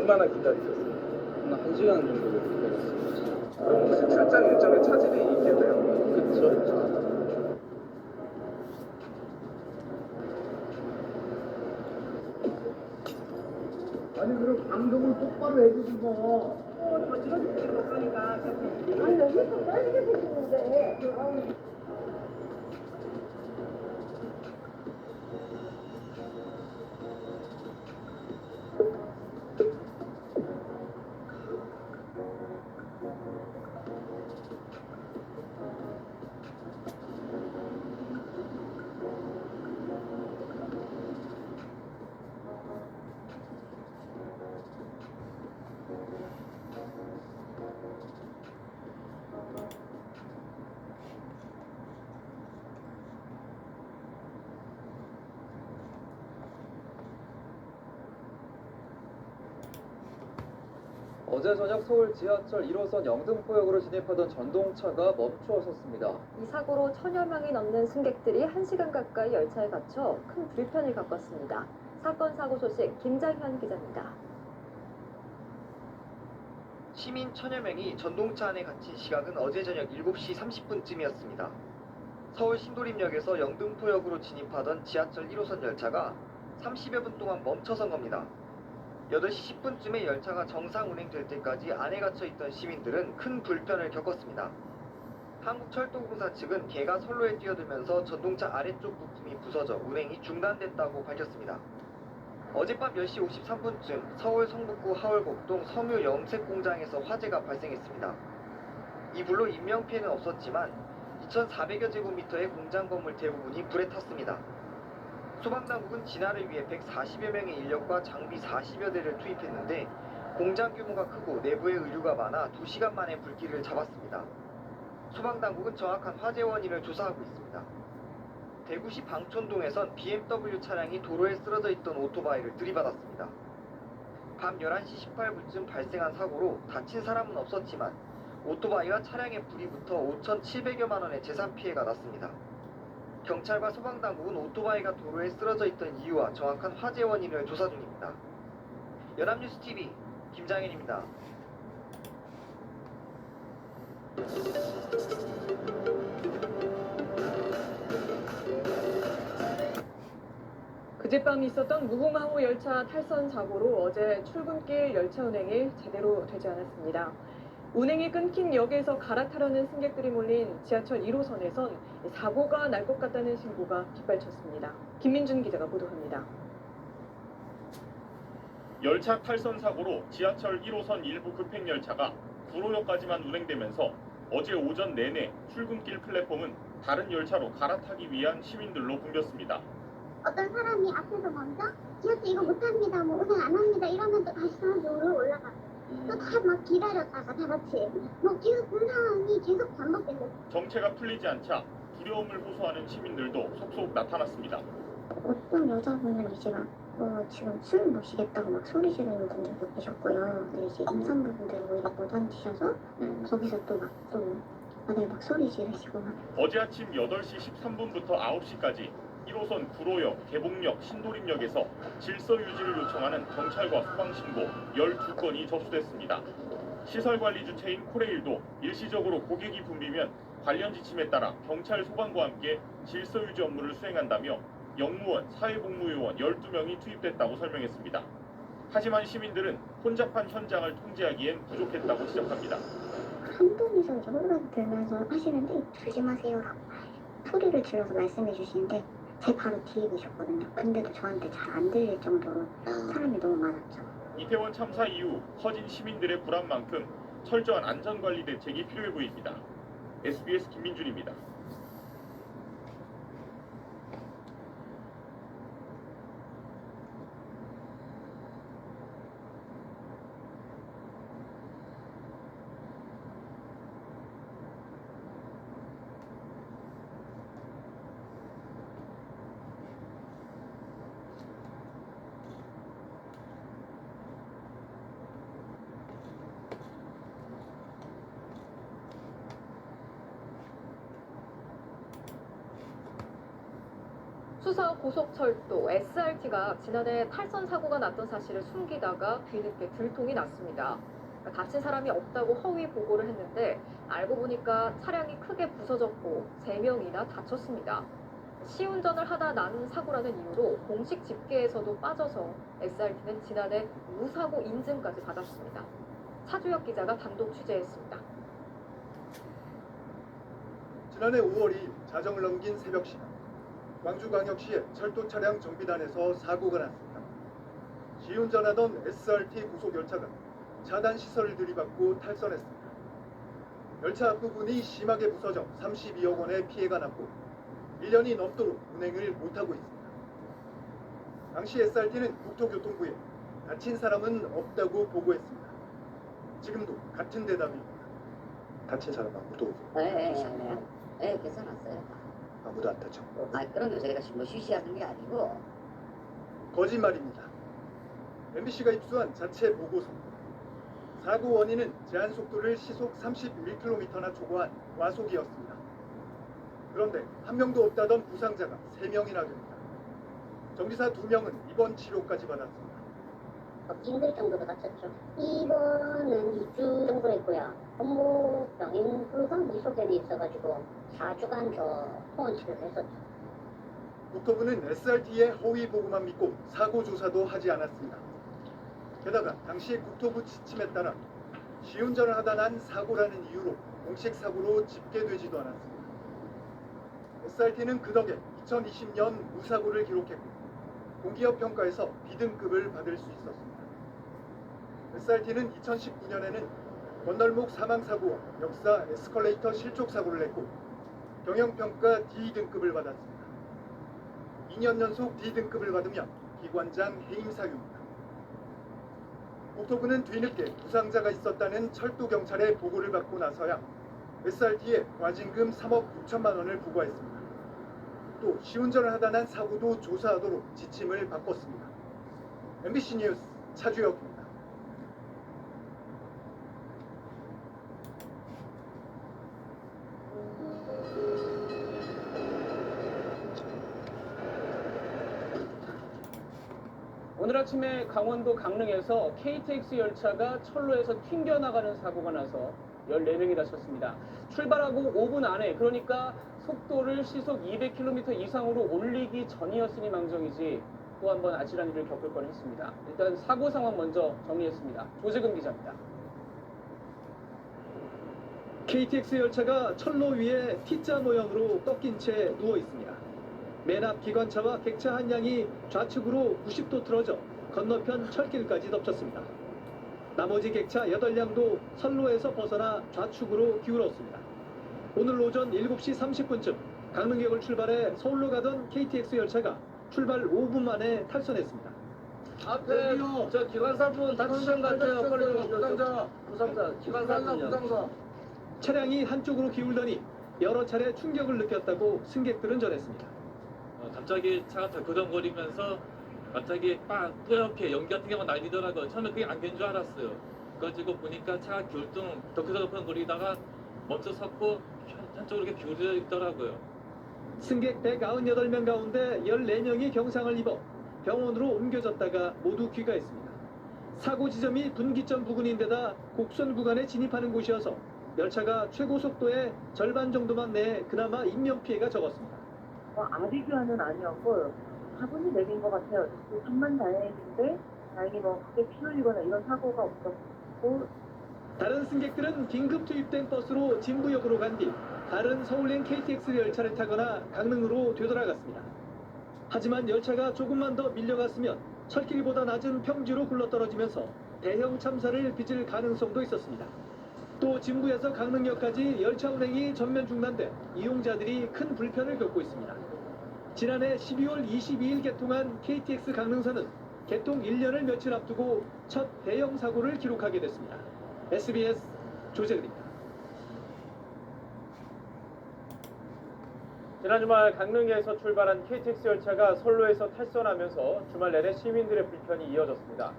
얼마나 기다리셨어요? 한 1시간 정도 기다렸습니다. 그럼 혹시 출장 일정에 차질이 있겠네요? 그렇죠. 아니 그럼 방송을 똑바로 해주지 뭐. 더 들어줄게요. 그러니까. 아니 여기서 빠르게 보시는데. 어제 저녁 서울 지하철 1호선 영등포역으로 진입하던 전동차가 멈추어 섰습니다. 이 사고로 천여 명이 넘는 승객들이 1시간 가까이 열차에 갇혀 큰 불편을 겪었습니다. 사건 사고 소식 김장현 기자입니다. 시민 천여 명이 전동차 안에 갇힌 시각은 어제 저녁 7시 30분쯤이었습니다. 서울 신도림역에서 영등포역으로 진입하던 지하철 1호선 열차가 30여 분 동안 멈춰선 겁니다. 8시 10분쯤에 열차가 정상 운행될 때까지 안에 갇혀 있던 시민들은 큰 불편을 겪었습니다. 한국철도공사 측은 개가 선로에 뛰어들면서 전동차 아래쪽 부품이 부서져 운행이 중단됐다고 밝혔습니다. 어젯밤 10시 53분쯤 서울 성북구 하월곡동 섬유 염색 공장에서 화재가 발생했습니다. 이 불로 인명피해는 없었지만 2,400여 제곱미터의 공장 건물 대부분이 불에 탔습니다. 소방당국은 진화를 위해 140여 명의 인력과 장비 40여 대를 투입했는데 공장 규모가 크고 내부에 의류가 많아 2시간 만에 불길을 잡았습니다. 소방당국은 정확한 화재 원인을 조사하고 있습니다. 대구시 방촌동에선 BMW 차량이 도로에 쓰러져 있던 오토바이를 들이받았습니다. 밤 11시 18분쯤 발생한 사고로 다친 사람은 없었지만 오토바이와 차량에 불이 붙어 5,700여만 원의 재산 피해가 났습니다. 경찰과 소방당국은 오토바이가 도로에 쓰러져 있던 이유와 정확한 화재 원인을 조사 중입니다. 연합뉴스TV 김장현입니다. 그젯밤 있었던 무궁화호 열차 탈선 사고로 어제 출근길 열차 운행이 제대로 되지 않았습니다. 운행이 끊긴 역에서 갈아타려는 승객들이 몰린 지하철 1호선에선 사고가 날 것 같다는 신고가 빗발쳤습니다. 김민준 기자가 보도합니다. 열차 탈선 사고로 지하철 1호선 일부 급행열차가 구로역까지만 운행되면서 어제 오전 내내 출근길 플랫폼은 다른 열차로 갈아타기 위한 시민들로 붐볐습니다. 어떤 사람이 앞에서 먼저 지하철 이거 못합니다, 뭐 운행 안 합니다 이러면 또 다시 사람들이 올라가. 또 다 막 기다렸다가 다 같이 뭐 계속 그 상황이 계속 반복됐어요. 정체가 풀리지 않자 두려움을 호소하는 시민들도 속속 나타났습니다. 어떤 여자분은 이제 막 지금 술 마시겠다고 막 소리 지르는 분들도 계셨고요. 근데 이제 임산부분들 오히려 못 앉으셔서 거기서 또 다들 막 소리 지르시고 막. 어제 아침 8시 13분부터 9시까지 1호선 구로역, 개봉역, 신도림역에서 질서 유지를 요청하는 경찰과 소방신고 12건이 접수됐습니다. 시설관리 주체인 코레일도 일시적으로 고객이 붐비면 관련 지침에 따라 경찰, 소방과 함께 질서 유지 업무를 수행한다며 영무원, 사회복무요원 12명이 투입됐다고 설명했습니다. 하지만 시민들은 혼잡한 현장을 통제하기엔 부족했다고 지적합니다. 한 분이서 이제 혼란이 들면서 하시는데 조심하세요라고 소리를 질러서 말씀해 주시는데 제 바로 뒤에 계셨거든요. 근데도 저한테 잘 안 들릴 정도로 사람이 너무 많았죠. 이태원 참사 이후 커진 시민들의 불안만큼 철저한 안전관리 대책이 필요해 보입니다. SBS 김민준입니다. 수서 고속철도 SRT가 지난해 탈선 사고가 났던 사실을 숨기다가 뒤늦게 들통이 났습니다. 다친 사람이 없다고 허위 보고를 했는데 알고 보니까 차량이 크게 부서졌고 3명이나 다쳤습니다. 시운전을 하다 난 사고라는 이유로 공식 집계에서도 빠져서 SRT는 지난해 무사고 인증까지 받았습니다. 차주혁 기자가 단독 취재했습니다. 지난해 5월 2일 자정을 넘긴 새벽 시간 광주광역시의 철도 차량 정비단에서 사고가 났습니다. 시운전하던 SRT 고속열차가 차단 시설을 들이받고 탈선했습니다. 열차 앞부분이 심하게 부서져 32억 원의 피해가 났고 1년이 넘도록 운행을 못하고 있습니다. 당시 SRT는 국토교통부에 다친 사람은 없다고 보고했습니다. 지금도 같은 대답입니다. 다친 사람 아무도 네, 괜찮았어요. 아무도 안 다쳐. 그러면 저희가 뭐 쉬쉬하는 게 아니고. 거짓말입니다. MBC가 입수한 자체 보고서. 사고 원인은 제한 속도를 시속 31km나 초과한 과속이었습니다. 그런데 한 명도 없다던 부상자가 3명이나 됩니다. 정비사 2명은 입원 치료까지 받았습니다. 힘들 정도로 다쳤죠. 입원은 2주 정도 했고요. 업무 병인 불감 미소견이 있어가지고 4주간 더 통원 치료를 했었죠. 국토부는 SRT의 허위 보고만 믿고 사고 조사도 하지 않았습니다. 게다가 당시 국토부 지침에 따라 시운전을 하다 난 사고라는 이유로 공식 사고로 집계되지도 않았습니다. SRT는 그 덕에 2020년 무사고를 기록했고 공기업 평가에서 B등급을 받을 수 있었습니다. SRT는 2019년에는 건널목 사망사고와 역사 에스컬레이터 실족사고를 냈고 경영평가 D등급을 받았습니다. 2년 연속 D등급을 받으면 기관장 해임 사유입니다. 국토부는 뒤늦게 부상자가 있었다는 철도경찰의 보고를 받고 나서야 SRT에 과징금 3억 9천만 원을 부과했습니다. 또 시운전을 하다 난 사고도 조사하도록 지침을 바꿨습니다. MBC 뉴스 차주혁입니다. 오늘 아침에 강원도 강릉에서 KTX 열차가 철로에서 튕겨나가는 사고가 나서 14명이 다쳤습니다. 출발하고 5분 안에, 그러니까 속도를 시속 200km 이상으로 올리기 전이었으니 망정이지 또 한 번 아찔한 일을 겪을 뻔했습니다. 일단 사고 상황 먼저 정리했습니다. 조재금 기자입니다. KTX 열차가 철로 위에 T자 모형으로 꺾인 채 누워 있습니다. 맨 앞 기관차와 객차 한 양이 좌측으로 90도 틀어져 건너편 철길까지 덮쳤습니다. 나머지 객차 8량도 선로에서 벗어나 좌측으로 기울었습니다. 오늘 오전 7시 30분쯤 강릉역을 출발해 서울로 가던 KTX 열차가 출발 5분 만에 탈선했습니다. 앞에 저 기관사분 다치신 것 같아요. 부상자 기관사분요. 차량이 한쪽으로 기울더니 여러 차례 충격을 느꼈다고 승객들은 전했습니다. 갑자기 차가 덜커덩거리면서 갑자기 빵 뿌옇게 연기 같은 게 날리더라고요. 처음에 그게 안개인 줄 알았어요. 그래가지고 보니까 차가 기울등 덜커덩거리다가 멈춰 섰고 한쪽으로 이렇게 기울어 있더라고요. 승객 198명 가운데 14명이 경상을 입어 병원으로 옮겨졌다가 모두 귀가했습니다. 사고 지점이 분기점 부근인데다 곡선 구간에 진입하는 곳이어서 열차가 최고 속도의 절반 정도만 내에 그나마 인명피해가 적었습니다. 아비규환은 아니었고 화분이 내린 것 같아요. 천만다행인데 다행히 크게 피 흘리거나 이런 사고가 없었고. 다른 승객들은 긴급 투입된 버스로 진부역으로 간 뒤 다른 서울행 KTX 열차를 타거나 강릉으로 되돌아갔습니다. 하지만 열차가 조금만 더 밀려갔으면 철길보다 낮은 평지로 굴러떨어지면서 대형 참사를 빚을 가능성도 있었습니다. 또 진부에서 강릉역까지 열차 운행이 전면 중단돼 이용자들이 큰 불편을 겪고 있습니다. 지난해 12월 22일 개통한 KTX 강릉선은 개통 1년을 며칠 앞두고 첫 대형 사고를 기록하게 됐습니다. SBS 조재근입니다. 지난 주말 강릉에서 출발한 KTX 열차가 선로에서 탈선하면서 주말 내내 시민들의 불편이 이어졌습니다.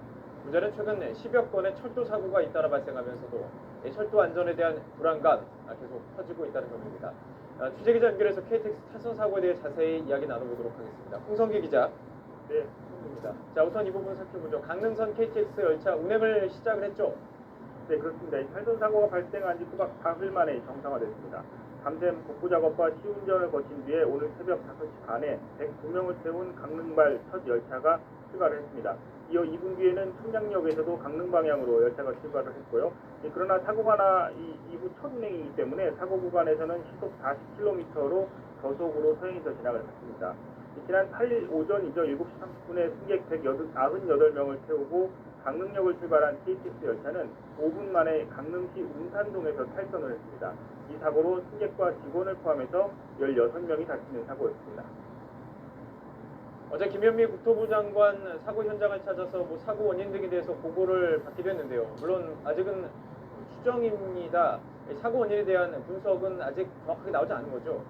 문제는 최근 10여 건의 철도 사고가 잇따라 발생하면서도 철도 안전에 대한 불안감 계속 커지고 있다는 점입니다. 취재 기자 연결해서 KTX 탈선 사고에 대해 자세히 이야기 나눠보도록 하겠습니다. 홍성기 기자. 네, 홍성기입니다. 자, 우선 이 부분 살펴보죠. 강릉선 KTX 열차 운행을 시작을 했죠. 네, 그렇습니다. 이 탈선 사고가 발생한 지 꼬박 사흘 만에 정상화됐습니다. 밤샘 복구 작업과 시운전을 거친 뒤에 오늘 새벽 5시 반에 109명을 태운 강릉발 첫 열차가 출발을 했습니다. 이어 2분기에는 청량역에서도 강릉 방향으로 열차가 출발을 했고요. 그러나 사고가 나 이후 첫 운행이기 때문에 사고 구간에서는 시속 40km로 저속으로 서행해서 지나갈 것입니다. 지난 8일 오전이죠. 7시 30분에 승객 198명을 태우고 강릉역을 출발한 KTX 열차는 5분 만에 강릉시 운산동에서 탈선을 했습니다. 이 사고로 승객과 직원을 포함해서 16명이 다치는 사고였습니다. 어제 김현미 국토부 장관 사고 현장을 찾아서 사고 원인 등에 대해서 보고를 받기도 했는데요. 물론 아직은 추정입니다. 사고 원인에 대한 분석은 아직 정확하게 나오지 않은 거죠?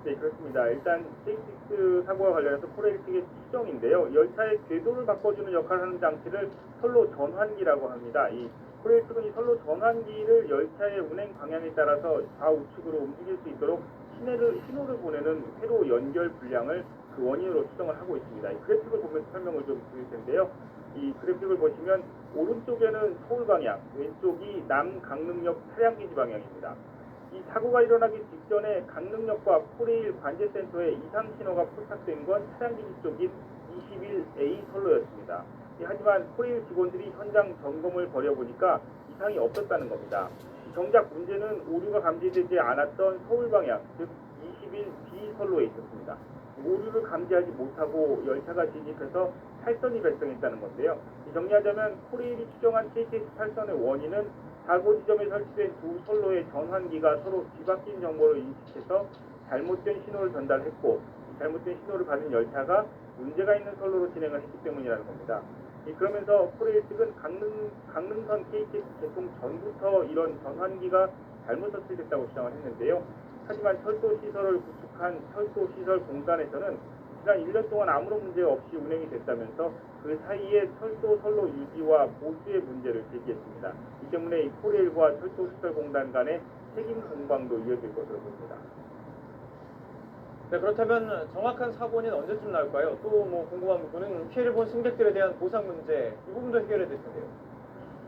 네, 그렇습니다. 일단 KTX 사고와 관련해서 코레일 측의 추정인데요. 열차의 궤도를 바꿔주는 역할을 하는 장치를 선로 전환기라고 합니다. 이 코레일 측은 이 선로 전환기를 열차의 운행 방향에 따라서 좌우측으로 움직일 수 있도록 신호를 보내는 회로 연결 불량을 그 원인으로 추정을 하고 있습니다. 이 그래픽을 보면서 설명을 좀 드릴 텐데요. 이 그래픽을 보시면 오른쪽에는 서울 방향, 왼쪽이 남 강릉역 차량기지 방향입니다. 이 사고가 일어나기 직전에 강릉역과 코레일 관제센터에 이상 신호가 포착된 건 차량기지 쪽인 21A 선로였습니다. 하지만 코레일 직원들이 현장 점검을 벌여보니까 이상이 없었다는 겁니다. 정작 문제는 오류가 감지되지 않았던 서울 방향, 즉 21B 선로에 있었습니다. 오류를 감지하지 못하고 열차가 진입해서 탈선이 발생했다는 건데요. 정리하자면 코레일이 추정한 KTX 탈선의 원인은 사고 지점에 설치된 두 선로의 전환기가 서로 뒤바뀐 정보를 인식해서 잘못된 신호를 전달했고 잘못된 신호를 받은 열차가 문제가 있는 선로로 진행을 했기 때문이라는 겁니다. 그러면서 코레일 측은 강릉선 KTX 개통 전부터 이런 전환기가 잘못 설치됐다고 주장을 했는데요. 하지만 철도시설을 구축한 철도시설공단에서는 지난 1년 동안 아무런 문제 없이 운행이 됐다면서 그 사이에 철도 선로 유지와 보수의 문제를 제기했습니다. 이 때문에 이 코레일과 철도시설공단 간의 책임 공방도 이어질 것으로 보입니다. 네, 그렇다면 정확한 사고 원인 언제쯤 나올까요? 또 궁금한 부분은 피해를 본 승객들에 대한 보상 문제, 이 부분도 해결해야 될 텐데요.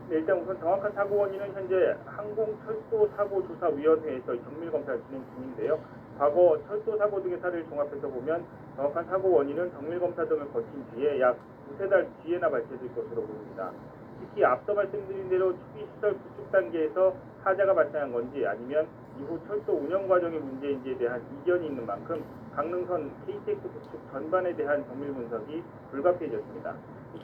네, 일단 우선 정확한 사고 원인은 현재 항공철도사고조사위원회에서 정밀검사를 진행 중인데요. 과거 철도사고 등의 사례를 종합해서 보면 정확한 사고 원인은 정밀검사 등을 거친 뒤에 약 두세 달 뒤에나 밝혀질 것으로 보입니다. 특히 앞서 말씀드린 대로 초기 시설 구축 단계에서 하자가 발생한 건지 아니면 이후 철도 운영 과정의 문제인지에 대한 이견이 있는 만큼 강릉선 KTX 구축 전반에 대한 정밀 분석이 불가피해졌습니다.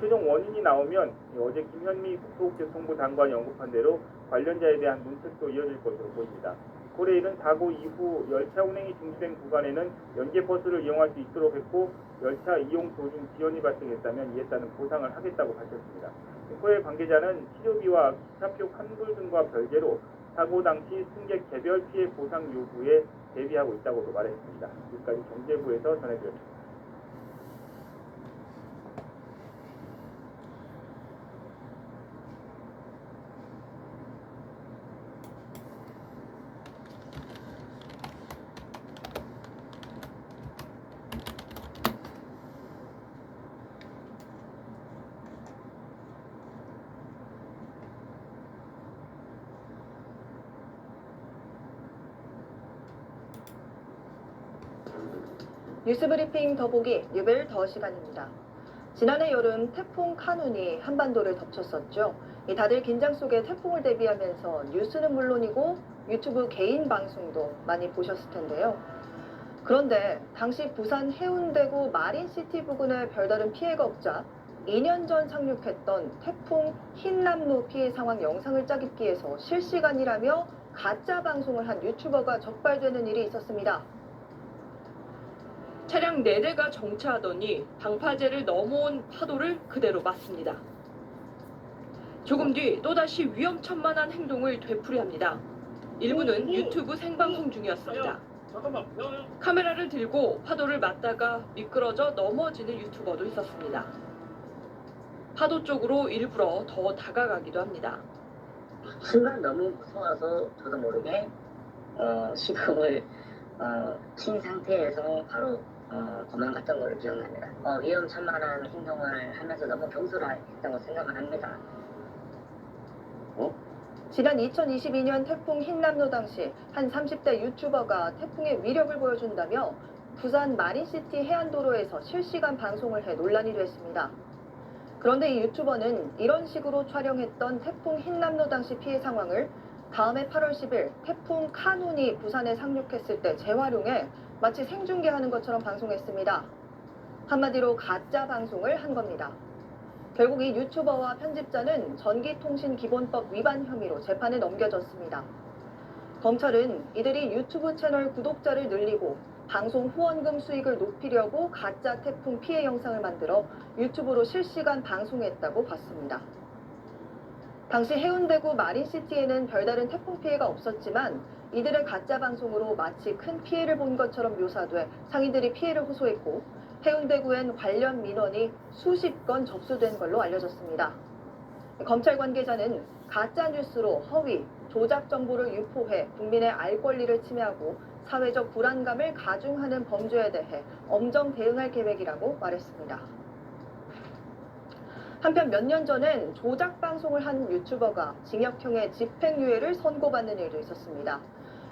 최종 원인이 나오면 어제 김현미 국토교통부 장관이 언급한 대로 관련자에 대한 문책도 이어질 것으로 보입니다. 코레일은 사고 이후 열차 운행이 중지된 구간에는 연계버스를 이용할 수 있도록 했고 열차 이용 도중 지연이 발생했다면 이에 따른 보상을 하겠다고 밝혔습니다. 코레일 관계자는 치료비와 기차표 환불 등과 별개로 사고 당시 승객 개별 피해 보상 요구에 대비하고 있다고도 말했습니다. 지금까지 경제부에서 전해드렸습니다. 뉴스브리핑 더보기 뉴벨 더 시간입니다. 지난해 여름 태풍 카눈이 한반도를 덮쳤었죠. 다들 긴장 속에 태풍을 대비하면서 뉴스는 물론이고 유튜브 개인 방송도 많이 보셨을 텐데요. 그런데 당시 부산 해운대구 마린시티 부근에 별다른 피해가 없자 2년 전 상륙했던 태풍 흰남노 피해 상황 영상을 짜깁기 위해서 실시간이라며 가짜 방송을 한 유튜버가 적발되는 일이 있었습니다. 차량 4대가 정차하더니 방파제를 넘어온 파도를 그대로 맞습니다. 조금 뒤 또다시 위험천만한 행동을 되풀이합니다. 일부는 유튜브 생방송 중이었습니다. 카메라를 들고 파도를 맞다가 미끄러져 넘어지는 유튜버도 있었습니다. 파도 쪽으로 일부러 더 다가가기도 합니다. 순간 너무 무서워서 저도 모르게 시동을 킨 상태에서 바로 도망갔던 걸로 기억납니다. 위험천만한 행동을 하면서 너무 경솔했다고 생각을 합니다. 지난 2022년 태풍 흰남노 당시 한 30대 유튜버가 태풍의 위력을 보여준다며 부산 마린시티 해안도로에서 실시간 방송을 해 논란이 됐습니다. 그런데 이 유튜버는 이런 식으로 촬영했던 태풍 흰남노 당시 피해 상황을 다음해 8월 10일 태풍 카눈이 부산에 상륙했을 때 재활용해 마치 생중계하는 것처럼 방송했습니다. 한마디로 가짜 방송을 한 겁니다. 결국 이 유튜버와 편집자는 전기통신기본법 위반 혐의로 재판에 넘겨졌습니다. 검찰은 이들이 유튜브 채널 구독자를 늘리고 방송 후원금 수익을 높이려고 가짜 태풍 피해 영상을 만들어 유튜브로 실시간 방송했다고 봤습니다. 당시 해운대구 마린시티에는 별다른 태풍 피해가 없었지만 이들의 가짜 방송으로 마치 큰 피해를 본 것처럼 묘사돼 상인들이 피해를 호소했고 해운대구엔 관련 민원이 수십 건 접수된 걸로 알려졌습니다. 검찰 관계자는 가짜 뉴스로 허위, 조작 정보를 유포해 국민의 알 권리를 침해하고 사회적 불안감을 가중하는 범죄에 대해 엄정 대응할 계획이라고 말했습니다. 한편 몇 년 전엔 조작 방송을 한 유튜버가 징역형의 집행유예를 선고받는 일도 있었습니다.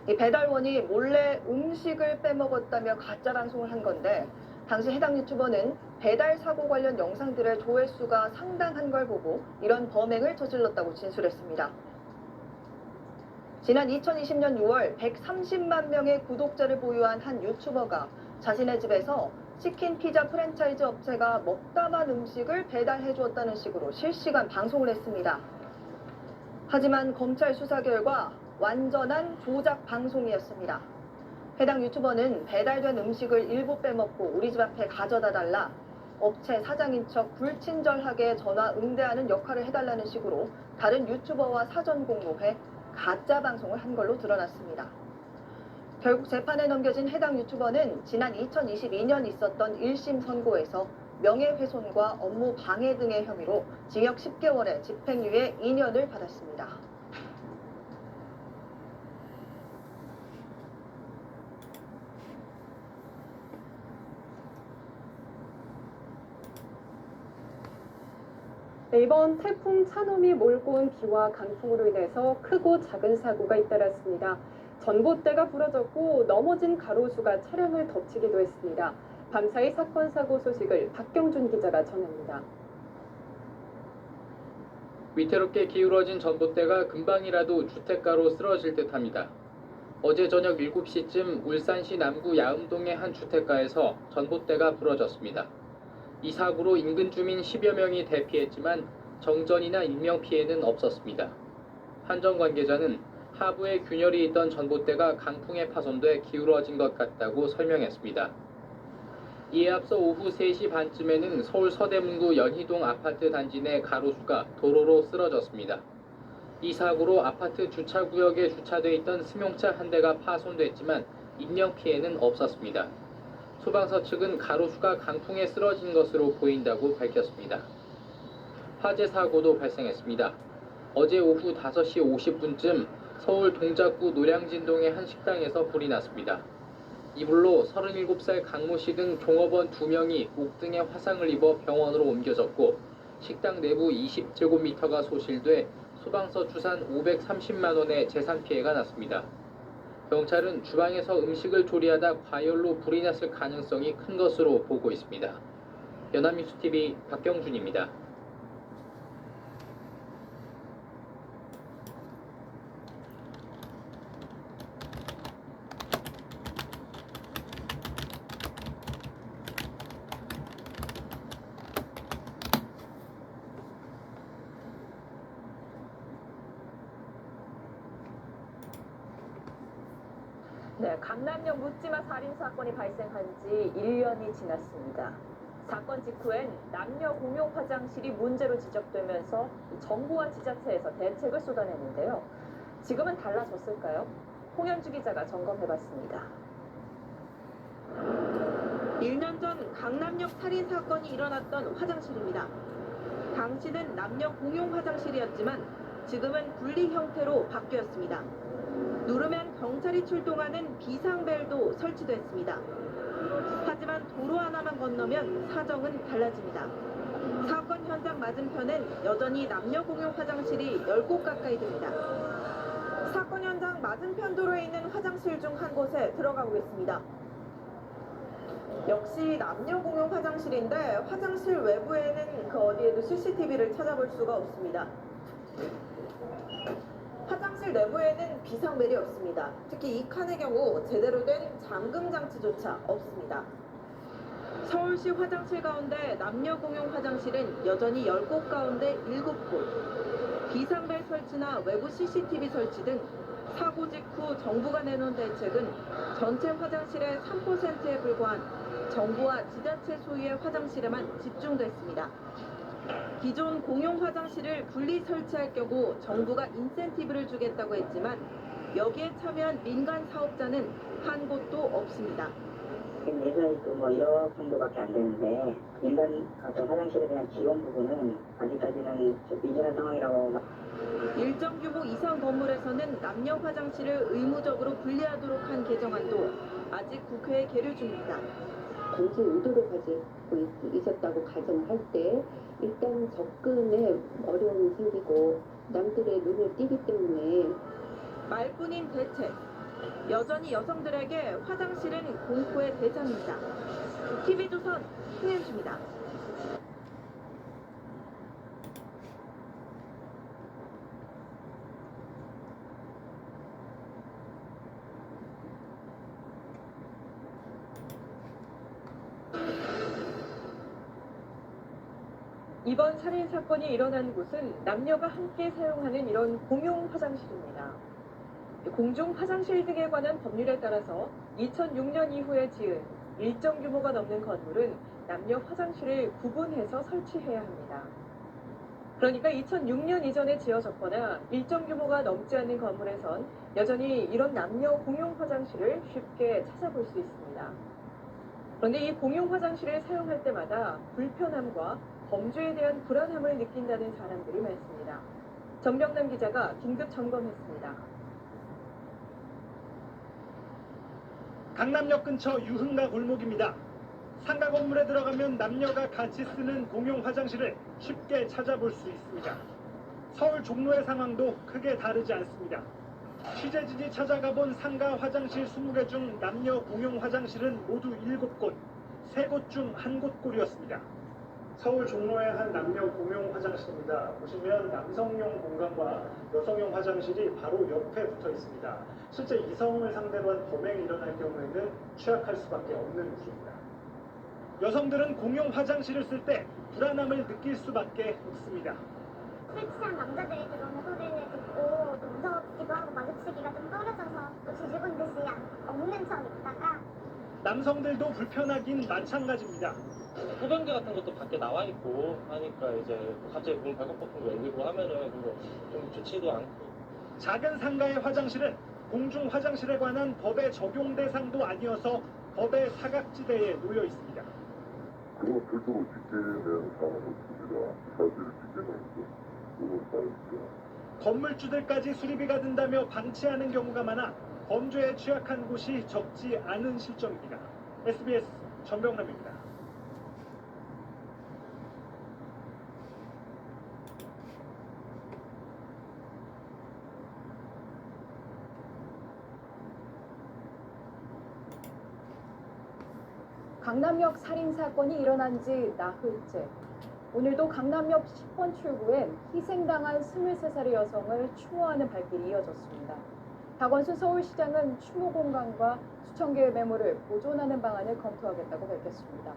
이 배달원이 몰래 음식을 빼먹었다며 가짜 방송을 한 건데 당시 해당 유튜버는 배달 사고 관련 영상들의 조회수가 상당한 걸 보고 이런 범행을 저질렀다고 진술했습니다. 지난 2020년 6월 130만 명의 구독자를 보유한 한 유튜버가 자신의 집에서 치킨 피자 프랜차이즈 업체가 먹다만 음식을 배달해 주었다는 식으로 실시간 방송을 했습니다. 하지만 검찰 수사 결과 완전한 조작 방송이었습니다. 해당 유튜버는 배달된 음식을 일부 빼먹고 우리 집 앞에 가져다 달라 업체 사장인 척 불친절하게 전화 응대하는 역할을 해달라는 식으로 다른 유튜버와 사전 공모해 가짜 방송을 한 걸로 드러났습니다. 결국 재판에 넘겨진 해당 유튜버는 지난 2022년 있었던 1심 선고에서 명예훼손과 업무 방해 등의 혐의로 징역 10개월에 집행유예 2년을 받았습니다. 이번 태풍 차놈이 몰고 온 비와 강풍으로 인해서 크고 작은 사고가 잇따랐습니다. 전봇대가 부러졌고 넘어진 가로수가 차량을 덮치기도 했습니다. 밤사이 사건 사고 소식을 박경준 기자가 전합니다. 위태롭게 기울어진 전봇대가 금방이라도 주택가로 쓰러질 듯합니다. 어제 저녁 7시쯤 울산시 남구 야음동의 한 주택가에서 전봇대가 부러졌습니다. 이 사고로 인근 주민 10여 명이 대피했지만 정전이나 인명피해는 없었습니다. 한전 관계자는 하부에 균열이 있던 전봇대가 강풍에 파손돼 기울어진 것 같다고 설명했습니다. 이에 앞서 오후 3시 반쯤에는 서울 서대문구 연희동 아파트 단지 내 가로수가 도로로 쓰러졌습니다. 이 사고로 아파트 주차구역에 주차돼 있던 승용차 한 대가 파손됐지만 인명피해는 없었습니다. 소방서 측은 가로수가 강풍에 쓰러진 것으로 보인다고 밝혔습니다. 화재 사고도 발생했습니다. 어제 오후 5시 50분쯤 서울 동작구 노량진동의 한 식당에서 불이 났습니다. 이 불로 37살 강모 씨 등 종업원 2명이 목 등에 화상을 입어 병원으로 옮겨졌고 식당 내부 20제곱미터가 소실돼 소방서 추산 530만 원의 재산 피해가 났습니다. 경찰은 주방에서 음식을 조리하다 과열로 불이 났을 가능성이 큰 것으로 보고 있습니다. 연합뉴스TV 박경준입니다. 네, 강남역 묻지마 살인 사건이 발생한 지 1년이 지났습니다. 사건 직후엔 남녀 공용 화장실이 문제로 지적되면서 정부와 지자체에서 대책을 쏟아냈는데요. 지금은 달라졌을까요? 홍현주 기자가 점검해봤습니다. 1년 전 강남역 살인 사건이 일어났던 화장실입니다. 당시는 남녀 공용 화장실이었지만 지금은 분리 형태로 바뀌었습니다. 누르면 경찰이 출동하는 비상벨도 설치됐습니다. 하지만 도로 하나만 건너면 사정은 달라집니다. 사건 현장 맞은편엔 여전히 남녀 공용 화장실이 10곳 가까이 됩니다. 사건 현장 맞은편 도로에 있는 화장실 중 한 곳에 들어가 보겠습니다. 역시 남녀 공용 화장실인데 화장실 외부에는 그 어디에도 CCTV를 찾아볼 수가 없습니다. 화장실 내부에는 비상벨이 없습니다. 특히 이 칸의 경우 제대로 된 잠금 장치조차 없습니다. 서울시 화장실 가운데 남녀 공용 화장실은 여전히 10곳 가운데 7곳. 비상벨 설치나 외부 CCTV 설치 등 사고 직후 정부가 내놓은 대책은 전체 화장실의 3%에 불과한 정부와 지자체 소유의 화장실에만 집중됐습니다. 기존 공용 화장실을 분리 설치할 경우 정부가 인센티브를 주겠다고 했지만 여기에 참여한 민간 사업자는 한 곳도 없습니다. 예산이 뭐 1억 정도밖에 안 되는데 민간 화장실에 대한 지원 부분은 아직까지는 좀 미진한 상황이라고. 일정 규모 이상 건물에서는 남녀 화장실을 의무적으로 분리하도록 한 개정안도 아직 국회에 계류 중입니다. 정치 의도를 가지고 있었다고 가정을 할 때 일단 접근에 어려움이 생기고 남들의 눈을 띄기 때문에 말뿐인 대책. 여전히 여성들에게 화장실은 공포의 대상입니다. TV조선 홍현주입니다. 이번 살인 사건이 일어난 곳은 남녀가 함께 사용하는 이런 공용 화장실입니다. 공중 화장실 등에 관한 법률에 따라서 2006년 이후에 지은 일정 규모가 넘는 건물은 남녀 화장실을 구분해서 설치해야 합니다. 그러니까 2006년 이전에 지어졌거나 일정 규모가 넘지 않는 건물에선 여전히 이런 남녀 공용 화장실을 쉽게 찾아볼 수 있습니다. 그런데 이 공용 화장실을 사용할 때마다 불편함과 범죄에 대한 불안함을 느낀다는 사람들이 많습니다. 정명남 기자가 긴급 점검했습니다. 강남역 근처 유흥가 골목입니다. 상가 건물에 들어가면 남녀가 같이 쓰는 공용 화장실을 쉽게 찾아볼 수 있습니다. 서울 종로의 상황도 크게 다르지 않습니다. 취재진이 찾아가본 상가 화장실 20개 중 남녀 공용 화장실은 모두 7곳, 3곳 중 1곳꼴이었습니다. 서울 종로의 한 남녀 공용 화장실입니다. 보시면 남성용 공간과 여성용 화장실이 바로 옆에 붙어 있습니다. 실제 이성을 상대로 한 범행이 일어날 경우에는 취약할 수밖에 없는 구조입니다. 여성들은 공용 화장실을 쓸 때 불안함을 느낄 수밖에 없습니다. 술 취한 남자들이 들어오는 소리를 듣고 또 무서웠기도 하고 마주치기가 좀 꺼려져서 또 뒤죽은 듯이 없는 척 있다가 남성들도 불편하긴 마찬가지입니다. 소변기 같은 것도 밖에 나와 있고 하니까 이제 갑자기 문 발굽 열리고 하면은 그거 좀 좋지도 않고. 작은 상가의 화장실은 공중 화장실에 관한 법의 적용 대상도 아니어서 법의 사각지대에 놓여 있습니다. 그건 별도로 집계는 상황 없습니다. 사실 집계는 그건 다릅니다. 건물주들까지 수리비가 든다며 방치하는 경우가 많아 범죄에 취약한 곳이 적지 않은 실정입니다. SBS 전병남입니다. 강남역 살인사건이 일어난 지 나흘째. 오늘도 강남역 10번 출구엔 희생당한 23살의 여성을 추모하는 발길이 이어졌습니다. 박원순 서울시장은 추모 공간과 수천 개의 메모를 보존하는 방안을 검토하겠다고 밝혔습니다.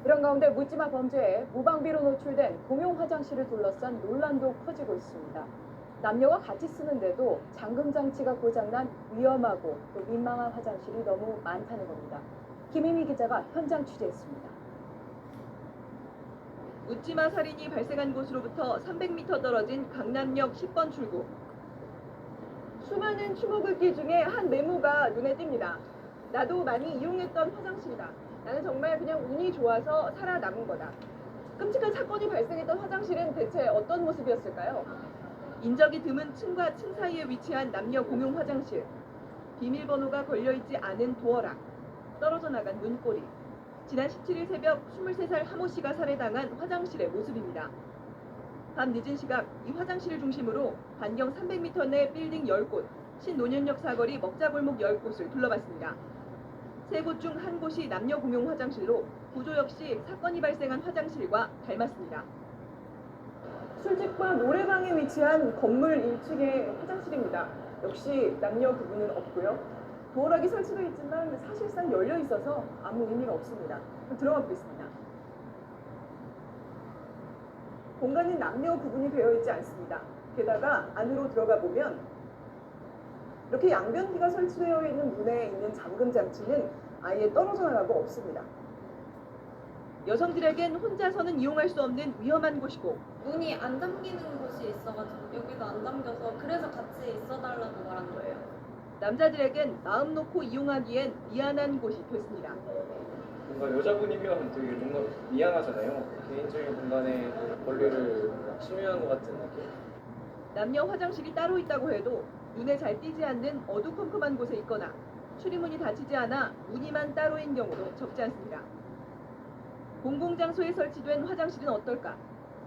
이런 가운데 묻지마 범죄에 무방비로 노출된 공용 화장실을 둘러싼 논란도 커지고 있습니다. 남녀가 같이 쓰는데도 잠금 장치가 고장난 위험하고 또 민망한 화장실이 너무 많다는 겁니다. 김희미 기자가 현장 취재했습니다. 묻지마 살인이 발생한 곳으로부터 300m 떨어진 강남역 10번 출구. 수많은 추모 글귀 중에 한 메모가 눈에 띕니다. 나도 많이 이용했던 화장실이다. 나는 정말 그냥 운이 좋아서 살아남은 거다. 끔찍한 사건이 발생했던 화장실은 대체 어떤 모습이었을까요? 인적이 드문 층과 층 사이에 위치한 남녀 공용 화장실, 비밀번호가 걸려있지 않은 도어락, 떨어져 나간 문고리, 지난 17일 새벽 23살 하모 씨가 살해당한 화장실의 모습입니다. 밤 늦은 시각 이 화장실을 중심으로 반경 300m 내 빌딩 10곳, 신논현역 사거리 먹자골목 10곳을 둘러봤습니다. 3곳 중 한 곳이 남녀 공용 화장실로 구조 역시 사건이 발생한 화장실과 닮았습니다. 술집과 노래방에 위치한 건물 1층의 화장실입니다. 역시 남녀 구분은 없고요. 도어락이 설치되어 있지만 사실상 열려 있어서 아무 의미가 없습니다. 들어가 보겠습니다. 공간이 남녀 구분이 되어 있지 않습니다. 게다가 안으로 들어가 보면 이렇게 양변기가 설치되어 있는 문에 있는 잠금 장치는 아예 떨어져 나가고 없습니다. 여성들에겐 혼자서는 이용할 수 없는 위험한 곳이고 문이 안 잠기는 곳이 있어가지고 여기도 안 잠겨서 그래서 같이 있어달라고 말한 거예요. 남자들에겐 마음 놓고 이용하기엔 미안한 곳이 됐습니다. 뭔가 여자분이면 되게 뭔가 미안하잖아요. 개인적인 공간에 권리를 침해한 것 같은 느낌. 남녀 화장실이 따로 있다고 해도 눈에 잘 띄지 않는 어두컴컴한 곳에 있거나 출입문이 닫히지 않아 무늬만 따로인 경우도 적지 않습니다. 공공장소에 설치된 화장실은 어떨까?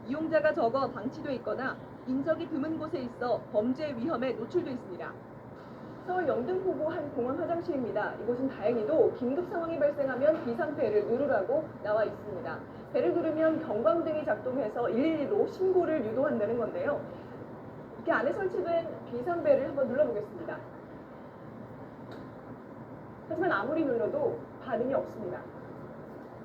이용자가 적어 방치돼 있거나 인적이 드문 곳에 있어 범죄 위험에 노출돼 있습니다. 서울 영등포구 한 공원 화장실입니다. 이곳은 다행히도 긴급 상황이 발생하면 비상벨을 누르라고 나와 있습니다. 배를 누르면 경광등이 작동해서 112로 신고를 유도한다는 건데요. 이렇게 안에 설치된 비상벨을 한번 눌러보겠습니다. 하지만 아무리 눌러도 반응이 없습니다.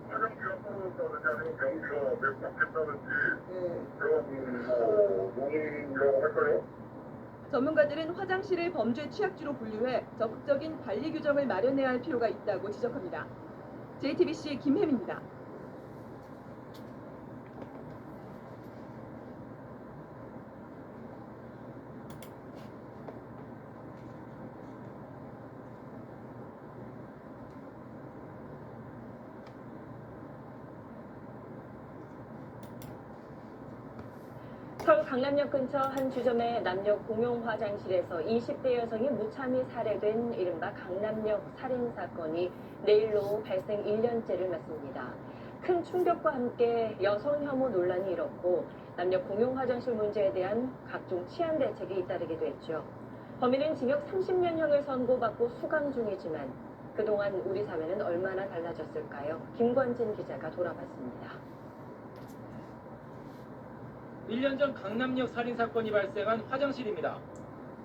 화장실 앞으로 떨어지지 않으면 경비가 맥박했다든지 그런 논의라고 할까요? 전문가들은 화장실을 범죄 취약지로 분류해 적극적인 관리 규정을 마련해야 할 필요가 있다고 지적합니다. JTBC 김혜미입니다. 서울 강남역 근처 한 주점의 남녀 공용 화장실에서 20대 여성이 무참히 살해된 이른바 강남역 살인 사건이 내일로 발생 1년째를 맞습니다. 큰 충격과 함께 여성 혐오 논란이 일었고 남녀 공용 화장실 문제에 대한 각종 치안 대책이 잇따르기도 했죠. 범인은 징역 30년형을 선고받고 수감 중이지만 그동안 우리 사회는 얼마나 달라졌을까요? 김권진 기자가 돌아봤습니다. 1년 전 강남역 살인사건이 발생한 화장실입니다.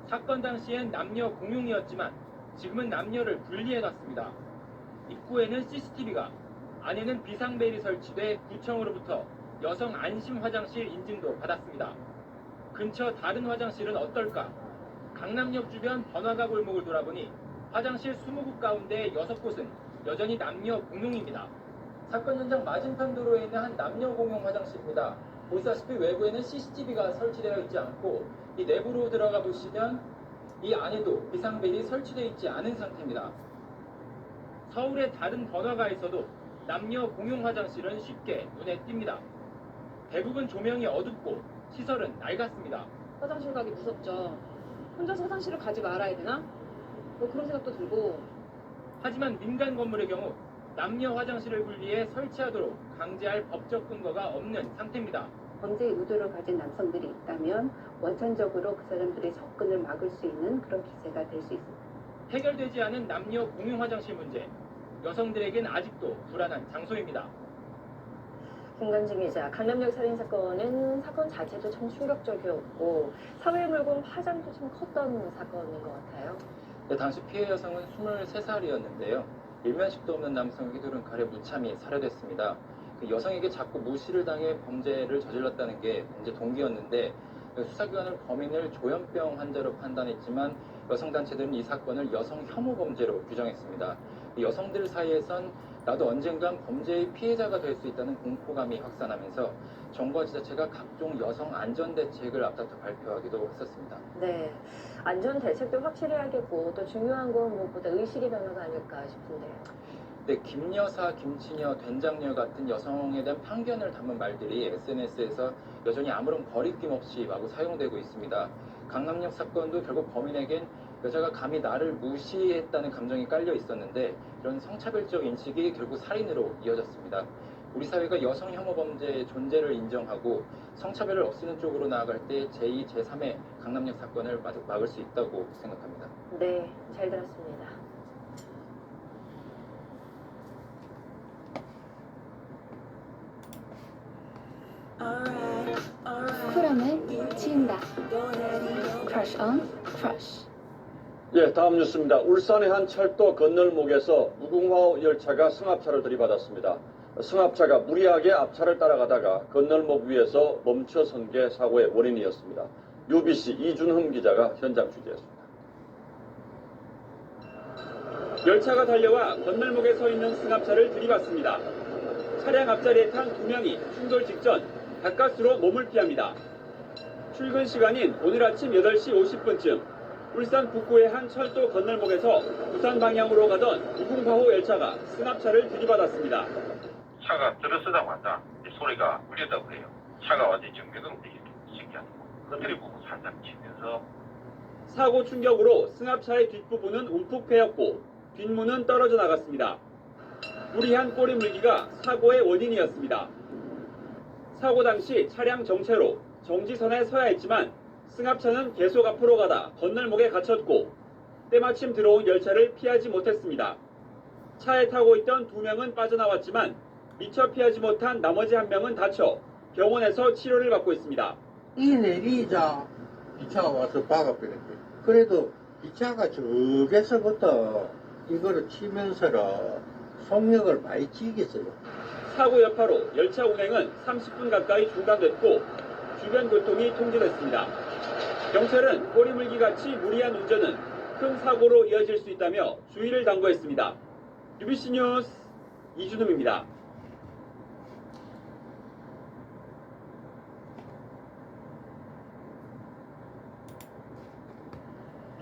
사건 당시엔 남녀 공용이었지만 지금은 남녀를 분리해놨습니다. 입구에는 CCTV가, 안에는 비상벨이 설치돼 구청으로부터 여성 안심 화장실 인증도 받았습니다. 근처 다른 화장실은 어떨까? 강남역 주변 번화가 골목을 돌아보니 화장실 20곳 가운데 6곳은 여전히 남녀 공용입니다. 사건 현장 맞은편 도로에 있는 한 남녀 공용 화장실입니다. 보시다시피 외부에는 CCTV가 설치되어 있지 않고 이 내부로 들어가 보시면 이 안에도 비상벨이 설치되어 있지 않은 상태입니다. 서울의 다른 번화가에서도 남녀 공용 화장실은 쉽게 눈에 띕니다. 대부분 조명이 어둡고 시설은 낡았습니다. 화장실 가기 무섭죠. 혼자서 화장실을 가지 말아야 되나? 뭐 그런 생각도 들고. 하지만 민간 건물의 경우 남녀 화장실을 분리해 설치하도록 강제할 법적 근거가 없는 상태입니다. 범죄 의도를 가진 남성들이 있다면 원천적으로 그 사람들의 접근을 막을 수 있는 그런 기세가 될 수 있습니다. 해결되지 않은 남녀 공용 화장실 문제, 여성들에겐 아직도 불안한 장소입니다. 김관진 기자, 강남역 살인 사건은 사건 자체도 참 충격적이었고 사회에 물고 온 파장도 참 컸던 사건인 것 같아요. 네, 당시 피해 여성은 23살이었는데요. 일면식도 없는 남성에게 휘두른 칼에 무참히 살해됐습니다. 그 여성에게 자꾸 무시를 당해 범죄를 저질렀다는 게 범죄 동기였는데 수사기관은 범인을 조현병 환자로 판단했지만 여성단체들은 이 사건을 여성 혐오 범죄로 규정했습니다. 여성들 사이에선 나도 언젠간 범죄의 피해자가 될 수 있다는 공포감이 확산하면서 정부와 지자체가 각종 여성 안전 대책을 앞다퉈 발표하기도 했었습니다. 네, 안전 대책도 확실히 해야겠고 또 중요한 건 무엇보다 의식의 변화가 아닐까 싶은데요. 근데 김여사, 김치녀, 된장녀 같은 여성에 대한 편견을 담은 말들이 SNS에서 여전히 아무런 거리낌 없이 마구 사용되고 있습니다. 강남역 사건도 결국 범인에겐 여자가 감히 나를 무시했다는 감정이 깔려 있었는데 이런 성차별적 인식이 결국 살인으로 이어졌습니다. 우리 사회가 여성 혐오 범죄의 존재를 인정하고 성차별을 없애는 쪽으로 나아갈 때 제2, 제3의 강남역 사건을 막을 수 있다고 생각합니다. 네, 잘 들었습니다. 쿨함을 지운다. Crush on crush. 예, 다음 뉴스입니다. 울산의 한 철도 건널목에서 무궁화 열차가 승합차를 들이받았습니다. 승합차가 무리하게 앞차를 따라가다가 건널목 위에서 멈춰선 게 사고의 원인이었습니다. UBC 이준흠 기자가 현장 취재했습니다. 열차가 달려와 건널목에 서 있는 승합차를 들이받습니다. 차량 앞자리에 탄 2명이 충돌 직전 가까스로 몸을 피합니다. 출근 시간인 오늘 아침 8시 50분쯤 울산 북구의 한 철도 건널목에서 부산 방향으로 가던 무궁화호 열차가 승합차를 들이받았습니다. 차가 들어서자마자 이 소리가 울렸다고 해요. 차가 완전히 정면으로 돼 있는 신기하고 그들이 보고 살짝 치면서 사고 충격으로 승합차의 뒷부분은 움푹 패였고 뒷문은 떨어져 나갔습니다. 무리한 꼬리 물기가 사고의 원인이었습니다. 사고 당시 차량 정체로 정지선에 서야 했지만 승합차는 계속 앞으로 가다 건널목에 갇혔고 때마침 들어온 열차를 피하지 못했습니다. 차에 타고 있던 2명은 빠져나왔지만 미처 피하지 못한 나머지 1명은 다쳐 병원에서 치료를 받고 있습니다. 이 내리자 기차가 와서 박아버렸대. 그래도 기차가 저기서부터 이거를 치면서 속력을 많이 찌겠어요. 사고 여파로 열차 운행은 30분 가까이 중단됐고 주변 교통이 통제됐습니다. 경찰은 꼬리물기같이 무리한 운전은 큰 사고로 이어질 수 있다며 주의를 당부했습니다. UBC 뉴스 이준음입니다.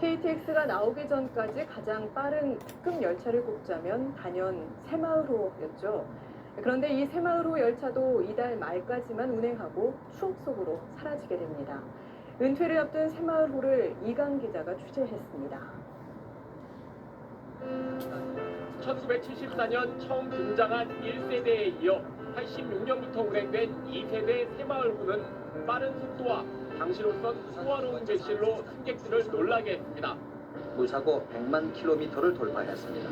KTX가 나오기 전까지 가장 빠른 특급 열차를 꼽자면 단연 새마을호였죠. 그런데 이 새마을호 열차도 이달 말까지만 운행하고 추억 속으로 사라지게 됩니다. 은퇴를 앞둔 새마을호를 이강 기자가 취재했습니다. 1974년 처음 등장한 1세대에 이어 86년부터 운행된 2세대 새마을호는 빠른 속도와 당시로선 수화로운 객실로 승객들을 놀라게 했습니다. 무사고 100만 킬로미터를 돌파했습니다.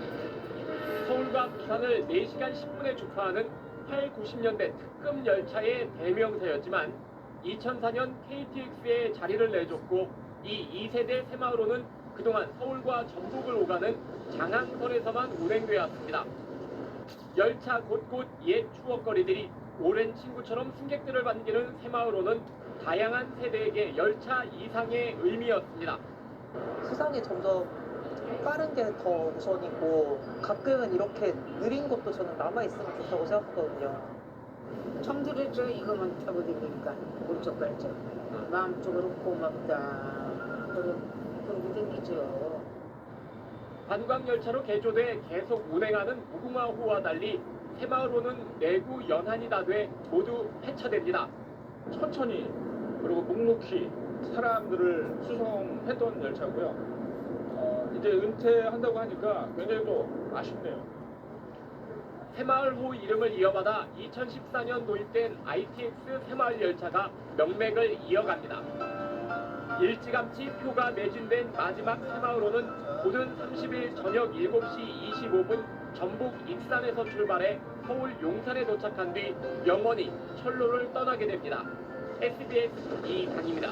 서울과 부산을 4시간 10분에 주파하는 8, 90년대 특급 열차의 대명사였지만 2004년 KTX에 자리를 내줬고 이 2세대 새마을호는 그동안 서울과 전북을 오가는 장항선에서만 운행되었습니다. 열차 곳곳 옛 추억거리들이 오랜 친구처럼 승객들을 반기는 새마을호는 다양한 세대에게 열차 이상의 의미였습니다. 세상이 점점 빠른 게 더 우선이고 가끔은 이렇게 느린 것도 저는 남아있으면 좋다고 생각하거든요. 처음 들었죠. 이거만 타고 다니니까 울적 갈적 마음적으로 고맙다 그런 게 생기죠. 관광열차로 개조돼 계속 운행하는 무궁화호와 달리 새마을호는 내구 연한이 다 돼 모두 폐차됩니다. 천천히 그리고 묵묵히 사람들을 수송했던 열차고요. 이제 은퇴한다고 하니까 굉장히 또 아쉽네요. 새마을호 이름을 이어받아 2014년 도입된 ITX 새마을 열차가 명맥을 이어갑니다. 일찌감치 표가 매진된 마지막 새마을호는 오는 30일 저녁 7시 25분 전북 익산에서 출발해 서울 용산에 도착한 뒤 영원히 철로를 떠나게 됩니다. SBS 이강입니다.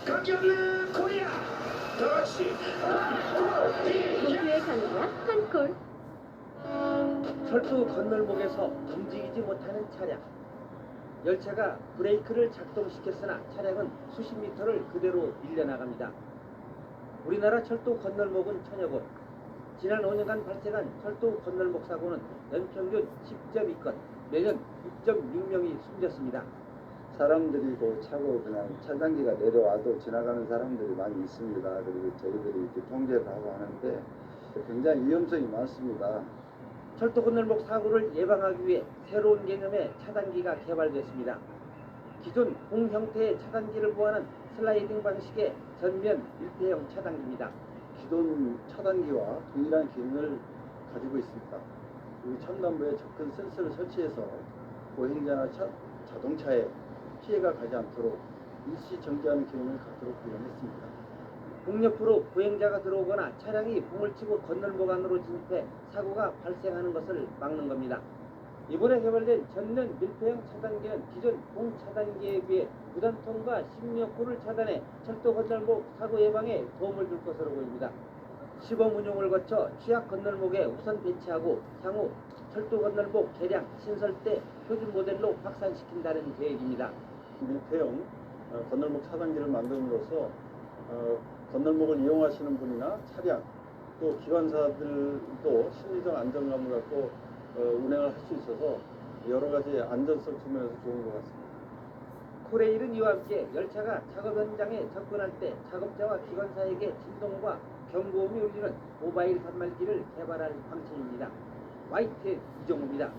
강경래 코리아 다시 모두의 강자 한콜. 철도 건널목에서 움직이지 못하는 차량. 열차가 브레이크를 작동시켰으나 차량은 수십 미터를 그대로 밀려나갑니다. 우리나라 철도 건널목은 천여 곳. 지난 5년간 발생한 철도 건널목 사고는 연평균 10.2건, 매년 6.6명이 숨졌습니다. 사람들이 차고 그냥 차단기가 내려와도 지나가는 사람들이 많이 있습니다. 그리고 저희들이 이렇게 통제를 하고 하는데 굉장히 위험성이 많습니다. 철도 건널목 사고를 예방하기 위해 새로운 개념의 차단기가 개발됐습니다. 기존 공 형태의 차단기를 보완한 슬라이딩 방식의 전면 밀폐형 차단기입니다. 기존 차단기와 동일한 기능을 가지고 있습니다. 그리고 첨단부에 접근 센서를 설치해서 보행자나 자동차에 피해가 가지 않도록 일시 정지하는 기능을 갖도록 구현했습니다. 공 옆으로 보행자가 들어오거나 차량이 봉을 치고 건널목 안으로 진입해 사고가 발생하는 것을 막는 겁니다. 이번에 개발된 전면 밀폐형 차단기는 기존 공 차단기에 비해 무단통과 심리역구를 차단해 철도 건널목 사고 예방에 도움을 줄 것으로 보입니다. 시범 운용을 거쳐 취약 건널목에 우선 배치하고 향후 철도 건널목 개량 신설 때 표준 모델로 확산시킨다는 계획입니다. 밀폐형 건널목 차단기를 만듦으로써 건널목을 이용하시는 분이나 차량 또 기관사들도 심리적 안정감을 갖고 운행을 할 수 있어서 여러 가지 안전성 측면에서 좋은 것 같습니다. 코레일은 이와 함께 열차가 작업 현장에 접근할 때 작업자와 기관사에게 진동과 경고음이 울리는 모바일 단말기를 개발할 방침입니다. YTN 이정우입니다.